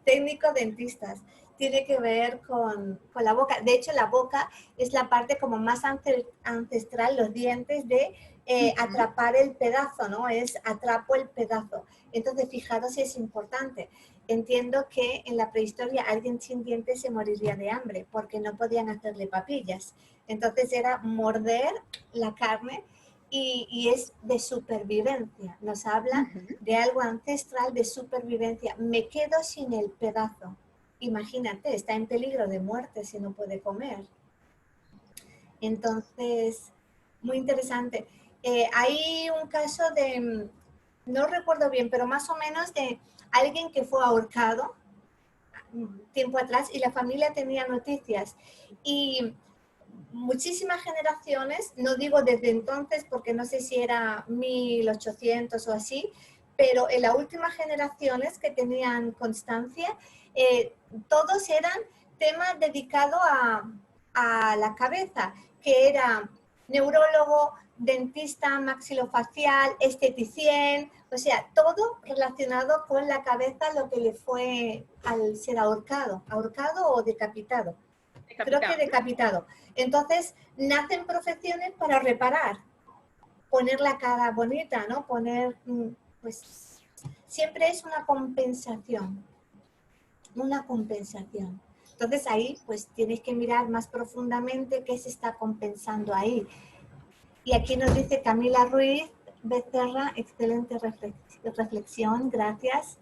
Técnico dentistas. Tiene que ver con la boca. De hecho, la boca es la parte como más ancestral, los dientes, de atrapar el pedazo, ¿no? Es atrapo el pedazo. Entonces, fijaros si es importante. Entiendo que en la prehistoria alguien sin dientes se moriría de hambre porque no podían hacerle papillas. Entonces era morder la carne y es de supervivencia. Nos habla de algo ancestral, de supervivencia. Me quedo sin el pedazo. Imagínate, está en peligro de muerte si no puede comer. Entonces, muy interesante. Hay un caso de, no recuerdo bien, pero más o menos de alguien que fue ahorcado tiempo atrás y la familia tenía noticias. Y muchísimas generaciones, no digo desde entonces porque no sé si era 1800 o así, pero en las últimas generaciones que tenían constancia, todos eran temas dedicados a la cabeza, que era neurólogo, dentista, maxilofacial, esteticien, o sea, todo relacionado con la cabeza, lo que le fue al ser ahorcado o decapitado. Creo que Decapitado. decapitado. Entonces, nacen profesiones para reparar, poner la cara bonita, ¿no? Poner, pues, siempre es una compensación, una compensación. Entonces ahí, pues, tienes que mirar más profundamente qué se está compensando ahí. Y aquí nos dice Camila Ruiz Becerra, excelente reflexión, gracias,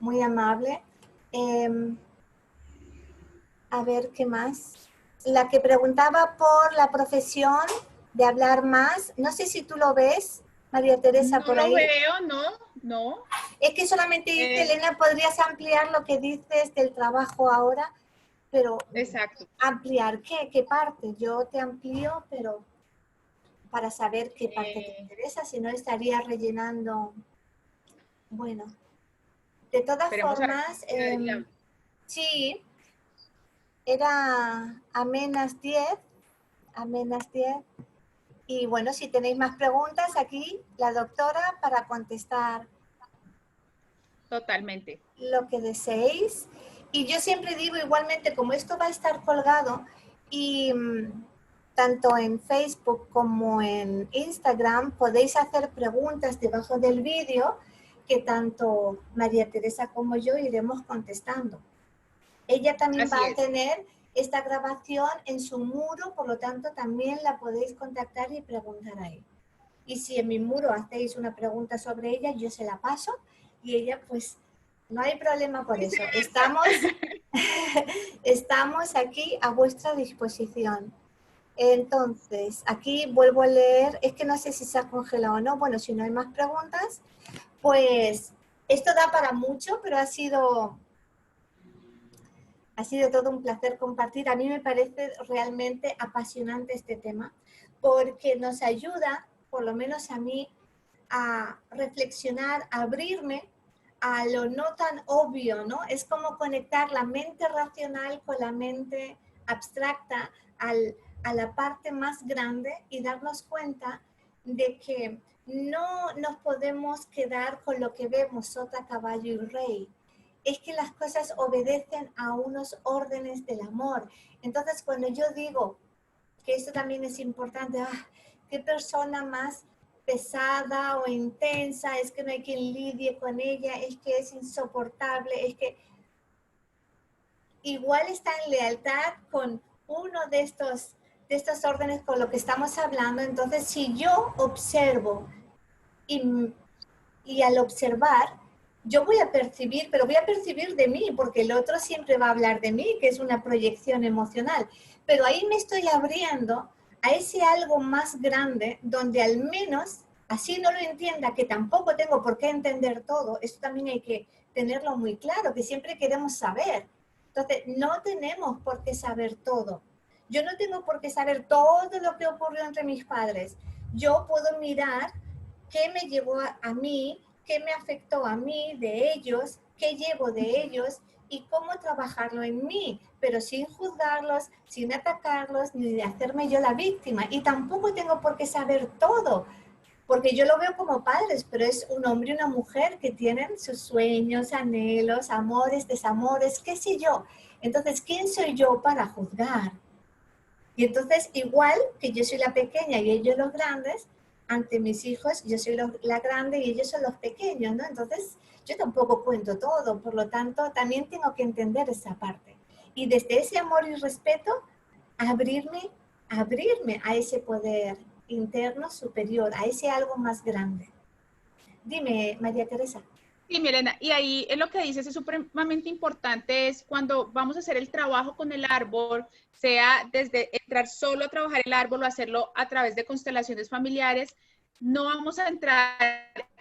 muy amable. A ver, ¿qué más? La que preguntaba por la profesión de hablar más, no sé si tú lo ves, María Teresa, No por lo ahí. veo, no, no. Es que solamente dice, Elena, ¿podrías ampliar lo que dices del trabajo ahora? Pero, Exacto. ¿ampliar qué? ¿Qué parte? Yo te amplío, pero para saber qué parte te Eh, interesa, si no estaría rellenando. Bueno, de todas esperemos a ver formas, si queda viable. sí, era amenas 10, amenas 10. Y bueno, si tenéis más preguntas, aquí la doctora para contestar Totalmente. lo que deseéis. Y yo siempre digo igualmente, como esto va a estar colgado y tanto en Facebook como en Instagram podéis hacer preguntas debajo del vídeo que tanto María Teresa como yo iremos contestando. Ella también va Así a es. tener esta grabación en su muro, por lo tanto también la podéis contactar y preguntar ahí. Y si en mi muro hacéis una pregunta sobre ella, yo se la paso y ella pues no hay problema por eso. Estamos aquí a vuestra disposición. Entonces, aquí vuelvo a leer, es que no sé si se ha congelado o no. Bueno, si no hay más preguntas, pues esto da para mucho, pero ha sido todo un placer compartir. A mí me parece realmente apasionante este tema porque nos ayuda, por lo menos a mí, a reflexionar, a abrirme a lo no tan obvio, ¿no? Es como conectar la mente racional con la mente abstracta a la parte más grande y darnos cuenta de que no nos podemos quedar con lo que vemos, sota, caballo y rey. Es que las cosas obedecen a unos órdenes del amor. Entonces, cuando yo digo que esto también es importante, qué persona más pesada o intensa, es que no hay quien lidie con ella, es que es insoportable, es que igual está en lealtad con uno de estos órdenes con lo que estamos hablando. Entonces, si yo observo y, y al observar, yo voy a percibir, pero voy a percibir de mí, porque el otro siempre va a hablar de mí, que es una proyección emocional. Pero ahí me estoy abriendo a ese algo más grande, donde al menos, así no lo entienda, que tampoco tengo por qué entender todo, esto también hay que tenerlo muy claro, que siempre queremos saber. Entonces, no tenemos por qué saber todo. Yo no tengo por qué saber todo lo que ocurrió entre mis padres. Yo puedo mirar qué me llevó a mí, qué me afectó a mí de ellos, qué llevo de ellos y cómo trabajarlo en mí, pero sin juzgarlos, sin atacarlos, ni de hacerme yo la víctima. Y tampoco tengo por qué saber todo, porque yo lo veo como padres, pero es un hombre y una mujer que tienen sus sueños, anhelos, amores, desamores, qué sé yo. Entonces, ¿quién soy yo para juzgar? Y entonces, igual que yo soy la pequeña y ellos los grandes, ante mis hijos yo soy la grande y ellos son los pequeños, ¿no? Entonces, yo tampoco cuento todo, por lo tanto, también tengo que entender esa parte. Y desde ese amor y respeto, abrirme, abrirme a ese poder interno superior, a ese algo más grande. Dime, María Teresa. Sí, Milena, y ahí es lo que dices es supremamente importante, es cuando vamos a hacer el trabajo con el árbol, sea desde entrar solo a trabajar el árbol o hacerlo a través de constelaciones familiares, no vamos a entrar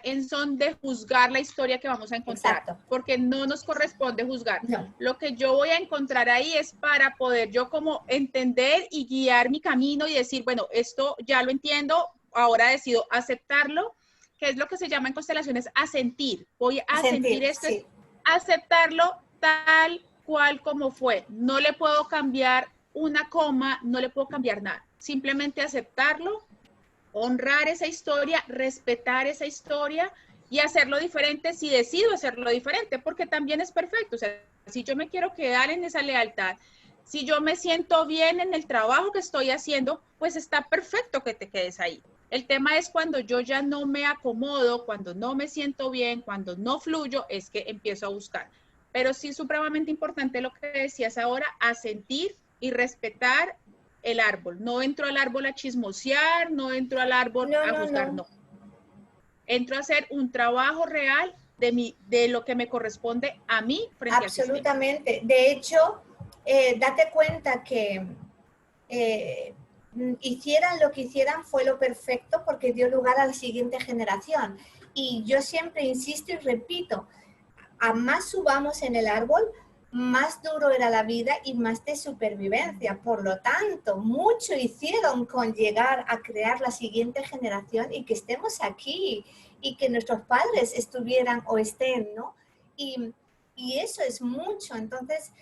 en son de juzgar la historia que vamos a encontrar, Exacto. porque no nos corresponde juzgar. No. Lo que yo voy a encontrar ahí es para poder yo como entender y guiar mi camino y decir, bueno, esto ya lo entiendo, ahora decido aceptarlo, que es lo que se llama en constelaciones asentir. Voy a sentir Sentir, esto, es sí. aceptarlo tal cual como fue. No le puedo cambiar una coma, no le puedo cambiar nada. Simplemente aceptarlo, honrar esa historia, respetar esa historia y hacerlo diferente si decido hacerlo diferente, porque también es perfecto. O sea, si yo me quiero quedar en esa lealtad, si yo me siento bien en el trabajo que estoy haciendo, pues está perfecto que te quedes ahí. El tema es cuando yo ya no me acomodo, cuando no me siento bien, cuando no fluyo, es que empiezo a buscar. Pero sí es supremamente importante lo que decías ahora, a sentir y respetar el árbol. No entro al árbol a chismosear, no entro al árbol No, a no, juzgar, no. no. Entro a hacer un trabajo real de lo que me corresponde a mí frente al sistema. Absolutamente. De hecho, date cuenta que eh, hicieran lo que hicieran fue lo perfecto porque dio lugar a la siguiente generación. Y yo siempre insisto y repito, a más subamos en el árbol, más duro era la vida y más de supervivencia. Por lo tanto, mucho hicieron con llegar a crear la siguiente generación y que estemos aquí y que nuestros padres estuvieran o estén, ¿no? Y, y eso es mucho. Entonces,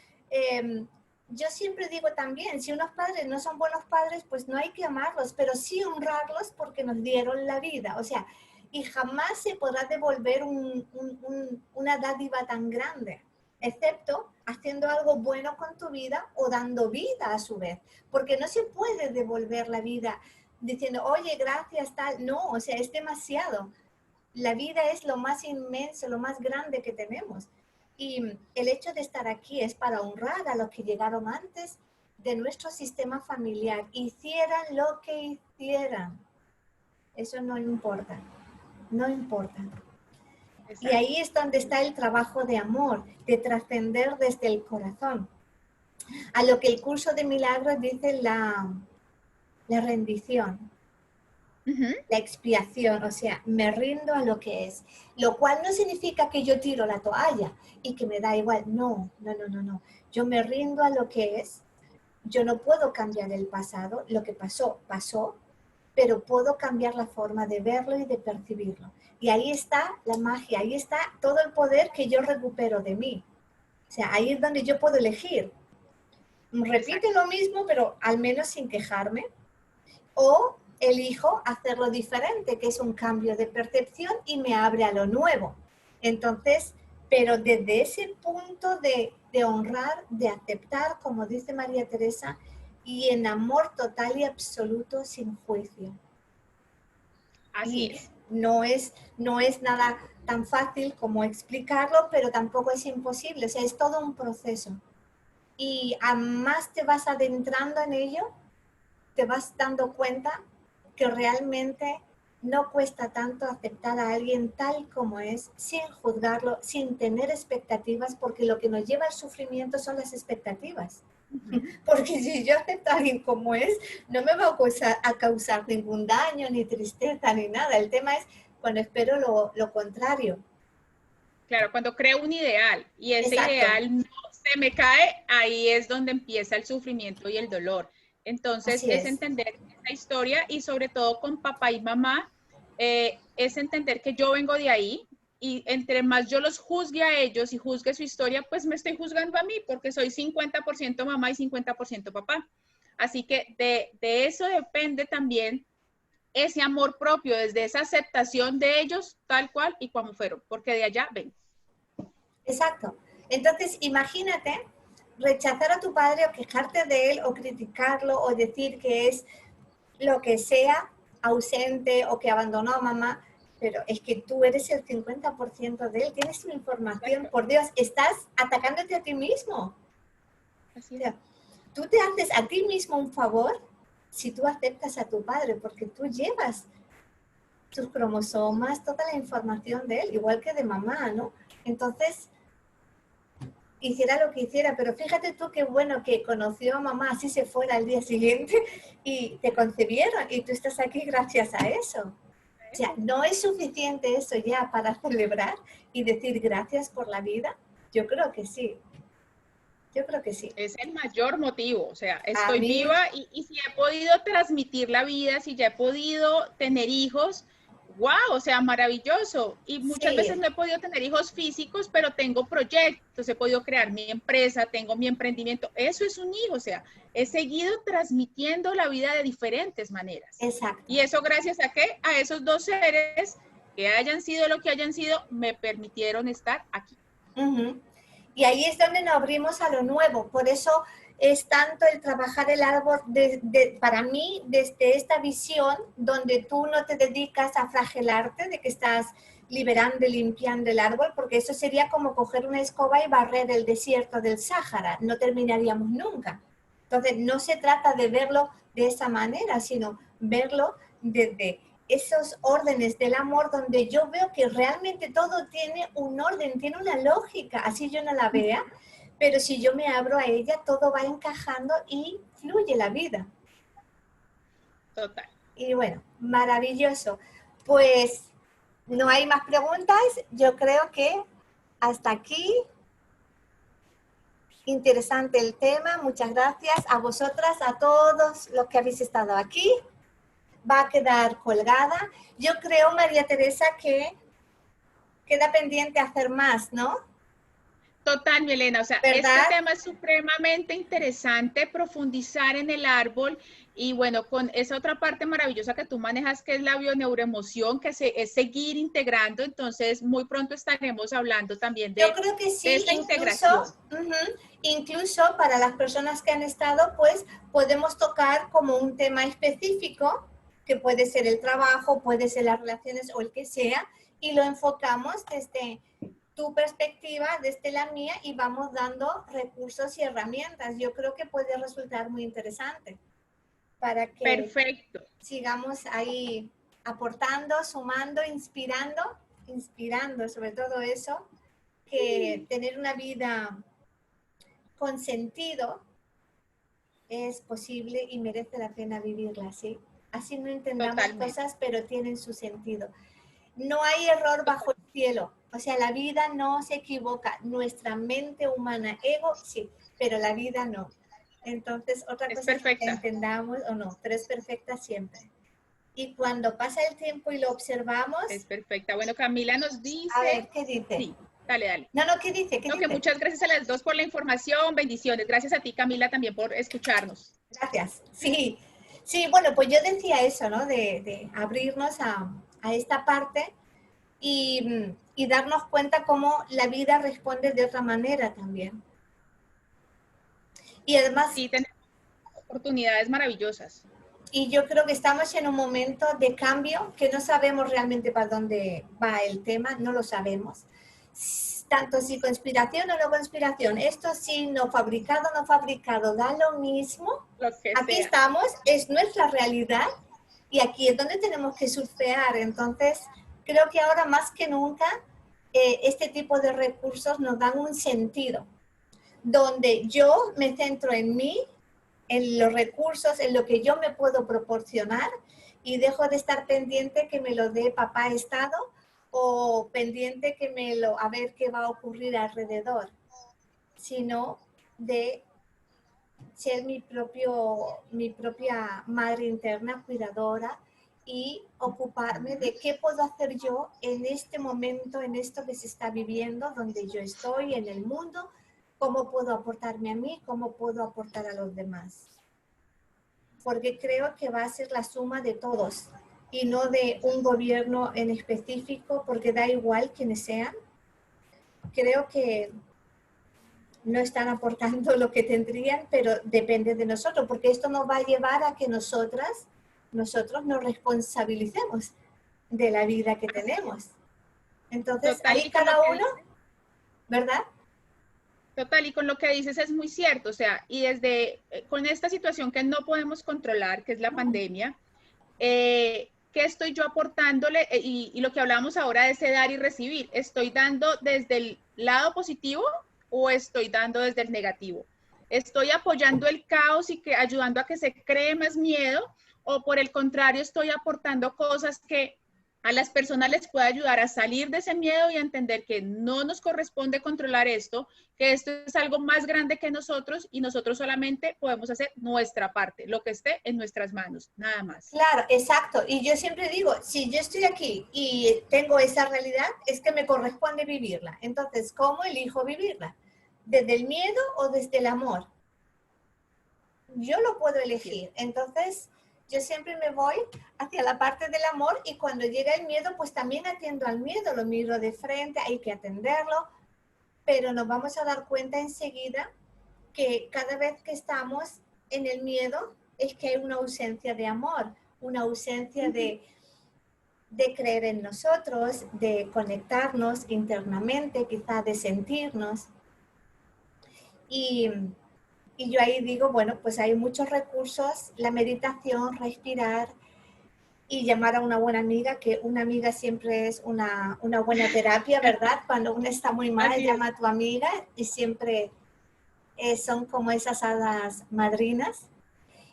yo siempre digo también, si unos padres no son buenos padres, pues no hay que amarlos, pero sí honrarlos porque nos dieron la vida. O sea, y jamás se podrá devolver una dádiva tan grande, excepto haciendo algo bueno con tu vida o dando vida a su vez, porque no se puede devolver la vida diciendo, oye, gracias, tal. No, o sea, es demasiado. La vida es lo más inmenso, lo más grande que tenemos. Y el hecho de estar aquí es para honrar a los que llegaron antes de nuestro sistema familiar, hicieran lo que hicieran. Eso no importa, no importa. Y Exacto. ahí es donde está el trabajo de amor, de trascender desde el corazón. A lo que el curso de milagros dice la rendición, Ujú. la expiación, o sea, me rindo a lo que es, lo cual no significa que yo tiro la toalla y que me da igual, no, no, no, no, no, yo me rindo a lo que es, yo no puedo cambiar el pasado, lo que pasó, pasó, pero puedo cambiar la forma de verlo y de percibirlo. Y ahí está la magia, ahí está todo el poder que yo recupero de mí. O sea, ahí es donde yo puedo elegir. Repite Exacto. lo mismo, pero al menos sin quejarme, o elijo hacerlo diferente, que es un cambio de percepción y me abre a lo nuevo. Entonces, pero desde ese punto de honrar, de aceptar, como dice María Teresa, y en amor total y absoluto sin juicio. Así Y es. no es nada tan fácil como explicarlo, pero tampoco es imposible, o sea, es todo un proceso. Y a más te vas adentrando en ello, te vas dando cuenta que realmente no cuesta tanto aceptar a alguien tal como es, sin juzgarlo, sin tener expectativas, porque lo que nos lleva al sufrimiento son las expectativas. Ujú. Porque si yo acepto a alguien como es, no me va a causar ningún daño, ni tristeza, ni nada. El tema es cuando espero lo contrario. Claro, cuando creo un ideal y ese Exacto, ideal no se me cae, ahí es donde empieza el sufrimiento y el dolor. Entonces, así es es. entender esa historia y sobre todo con papá y mamá, es entender que yo vengo de ahí y entre más yo los juzgue a ellos y juzgue su historia, pues me estoy juzgando a mí porque soy 50% mamá y 50% papá. Así que de eso depende también ese amor propio, desde esa aceptación de ellos tal cual y como fueron, porque de allá ven. Exacto. Entonces, imagínate rechazar a tu padre o quejarte de él o criticarlo o decir que es lo que sea, ausente o que abandonó a mamá, pero es que tú eres el 50% de él, tienes tu información, Exacto, por Dios, estás atacándote a ti mismo. O así es. sea, tú te haces a ti mismo un favor si tú aceptas a tu padre, porque tú llevas tus cromosomas, toda la información de él, igual que de mamá, ¿no? Entonces, hiciera lo que hiciera, pero fíjate tú qué bueno que conoció a mamá, así se fuera al día siguiente y te concebieron y tú estás aquí gracias a eso. O sea, Eso. ¿no es suficiente eso ya para celebrar y decir gracias por la vida? Yo creo que sí, yo creo que sí. Es el mayor motivo, o sea, A estoy mí, viva y si he podido transmitir la vida, si ya he podido tener hijos, wow, o sea, maravilloso. Y muchas veces sí, no he podido tener hijos físicos, pero tengo proyectos, he podido crear mi empresa, tengo mi emprendimiento. Eso es un hijo, o sea, he seguido transmitiendo la vida de diferentes maneras. exacto. Y eso gracias a qué? A esos dos seres que hayan sido lo que hayan sido, me permitieron estar aquí. Ujú. Y ahí es donde nos abrimos a lo nuevo. Por eso es tanto el trabajar el árbol para mí desde esta visión donde tú no te dedicas a flagelarte de que estás liberando y limpiando el árbol, porque eso sería como coger una escoba y barrer el desierto del Sáhara. No terminaríamos nunca. Entonces, no se trata de verlo de esa manera, sino verlo desde esos órdenes del amor donde yo veo que realmente todo tiene un orden, tiene una lógica, así yo no la vea, pero si yo me abro a ella, todo va encajando y fluye la vida. Total. Y bueno, maravilloso. Pues no hay más preguntas, yo creo que hasta aquí. Interesante el tema, muchas gracias a vosotras, a todos los que habéis estado aquí. Va a quedar colgada. Yo creo, María Teresa, que queda pendiente hacer más, ¿no? Total, Milena, o sea, ¿verdad? este tema es supremamente interesante, profundizar en el árbol y bueno, con esa otra parte maravillosa que tú manejas, que es la bioneuroemoción, es seguir integrando, entonces muy pronto estaremos hablando también Yo creo que de sí, esta integración. incluso para las personas que han estado, pues podemos tocar como un tema específico, que puede ser el trabajo, puede ser las relaciones o el que sea, y lo enfocamos desde tu perspectiva, desde la mía, y vamos dando recursos y herramientas. Yo creo que puede resultar muy interesante para que Perfecto. sigamos ahí aportando, sumando, inspirando sobre todo eso, que tener una vida con sentido es posible y merece la pena vivirla así. Así no entendamos Totalmente. cosas, pero tienen su sentido. No hay error bajo el cielo. O sea, la vida no se equivoca. Nuestra mente humana, ego, sí, pero la vida no. Entonces, otra Es cosa es que la perfecta. entendamos o no, pero es perfecta siempre. Y cuando pasa el tiempo y lo observamos, Es perfecta. Bueno, Camila nos a dice, ver, ¿qué dice? sí, dale, dale. No, no, ¿qué dice? ¿Qué No, que dice? muchas gracias a las dos por la información, bendiciones. Gracias a ti, Camila, también por escucharnos. Gracias. Sí, sí, bueno, pues yo decía eso, ¿no? De abrirnos a esta parte y darnos cuenta cómo la vida responde de otra manera también. Y además, Sí, tenemos oportunidades maravillosas. y yo creo que estamos en un momento de cambio que no sabemos realmente para dónde va el tema, no lo sabemos. Tanto si conspiración o no conspiración, esto sí, no fabricado, no fabricado, da lo mismo. Lo que Aquí sea. estamos, es nuestra realidad y aquí es donde tenemos que surfear. Entonces, creo que ahora más que nunca, este tipo de recursos nos dan un sentido, donde yo me centro en mí, en los recursos, en lo que yo me puedo proporcionar y dejo de estar pendiente que me lo dé papá Estado o pendiente que me lo, a ver qué va a ocurrir alrededor, sino de ser mi propia madre interna, cuidadora y ocuparme de qué puedo hacer yo en este momento, en esto que se está viviendo, donde yo estoy, en el mundo, cómo puedo aportarme a mí, cómo puedo aportar a los demás. Porque creo que va a ser la suma de todos y no de un gobierno en específico, porque da igual quienes sean. Creo que no están aportando lo que tendrían, pero depende de nosotros, porque esto nos va a llevar a que nosotros nos responsabilicemos de la vida que tenemos. Entonces, Total, ahí y con lo cada que uno, dices, ¿verdad? total, y con lo que dices es muy cierto. O sea, y desde, con esta situación que no podemos controlar, que es la pandemia, ¿qué estoy yo aportándole? Y lo que hablábamos ahora de ese dar y recibir, ¿estoy dando desde el lado positivo o estoy dando desde el negativo? ¿Estoy apoyando el caos y que, ayudando a que se cree más miedo? ¿O por el contrario estoy aportando cosas que a las personas les pueda ayudar a salir de ese miedo y a entender que no nos corresponde controlar esto, que esto es algo más grande que nosotros y nosotros solamente podemos hacer nuestra parte, lo que esté en nuestras manos, nada más. Claro, exacto. Y yo siempre digo, si yo estoy aquí y tengo esa realidad, es que me corresponde vivirla. Entonces, ¿cómo elijo vivirla? ¿Desde el miedo o desde el amor? Yo lo puedo elegir. Entonces, yo siempre me voy hacia la parte del amor y cuando llega el miedo, pues también atiendo al miedo, lo miro de frente, hay que atenderlo, pero nos vamos a dar cuenta enseguida que cada vez que estamos en el miedo es que hay una ausencia de amor, una ausencia de creer en nosotros, de conectarnos internamente, quizá de sentirnos. Y, y yo ahí digo, bueno, pues hay muchos recursos, la meditación, respirar y llamar a una buena amiga, que una amiga siempre es una buena terapia, ¿verdad? Cuando uno está muy mal, Así es. llama a tu amiga y siempre son como esas hadas madrinas.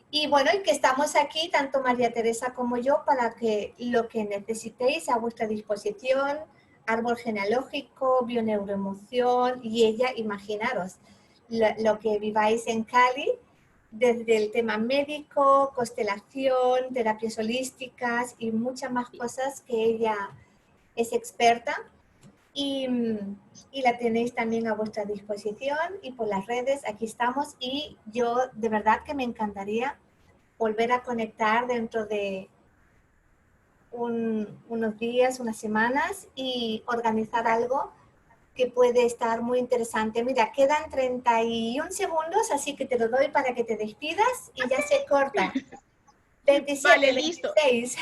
Y bueno, y que estamos aquí, tanto María Teresa como yo, para que lo que necesitéis a vuestra disposición, árbol genealógico, bioneuroemoción, y ella, imaginaros, lo que viváis en Cali, desde el tema médico, constelación, terapias holísticas y muchas más cosas que ella es experta. y la tenéis también a vuestra disposición y por las redes, aquí estamos y yo de verdad que me encantaría volver a conectar dentro de unos días, unas semanas y organizar algo que puede estar muy interesante. Mira, quedan 31 segundos, así que te lo doy para que te despidas y ya se corta. 27, Vale, listo. 26.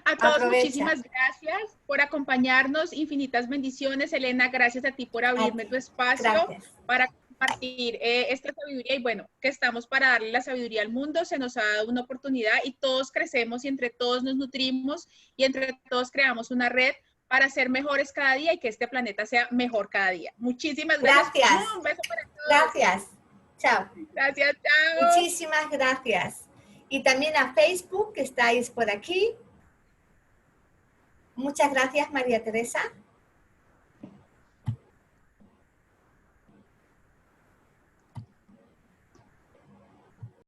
A todos Aprovecha. muchísimas gracias por acompañarnos, infinitas bendiciones. Elena, gracias a ti por abrirme tu espacio Gracias. para compartir esta sabiduría y bueno, que estamos para darle la sabiduría al mundo, se nos ha dado una oportunidad y todos crecemos y entre todos nos nutrimos y entre todos creamos una red para ser mejores cada día y que este planeta sea mejor cada día. Muchísimas gracias. Gracias. Un beso para todos. Gracias. Chao. Gracias, chao. Muchísimas gracias. Y también a Facebook, que estáis por aquí. Muchas gracias, María Teresa.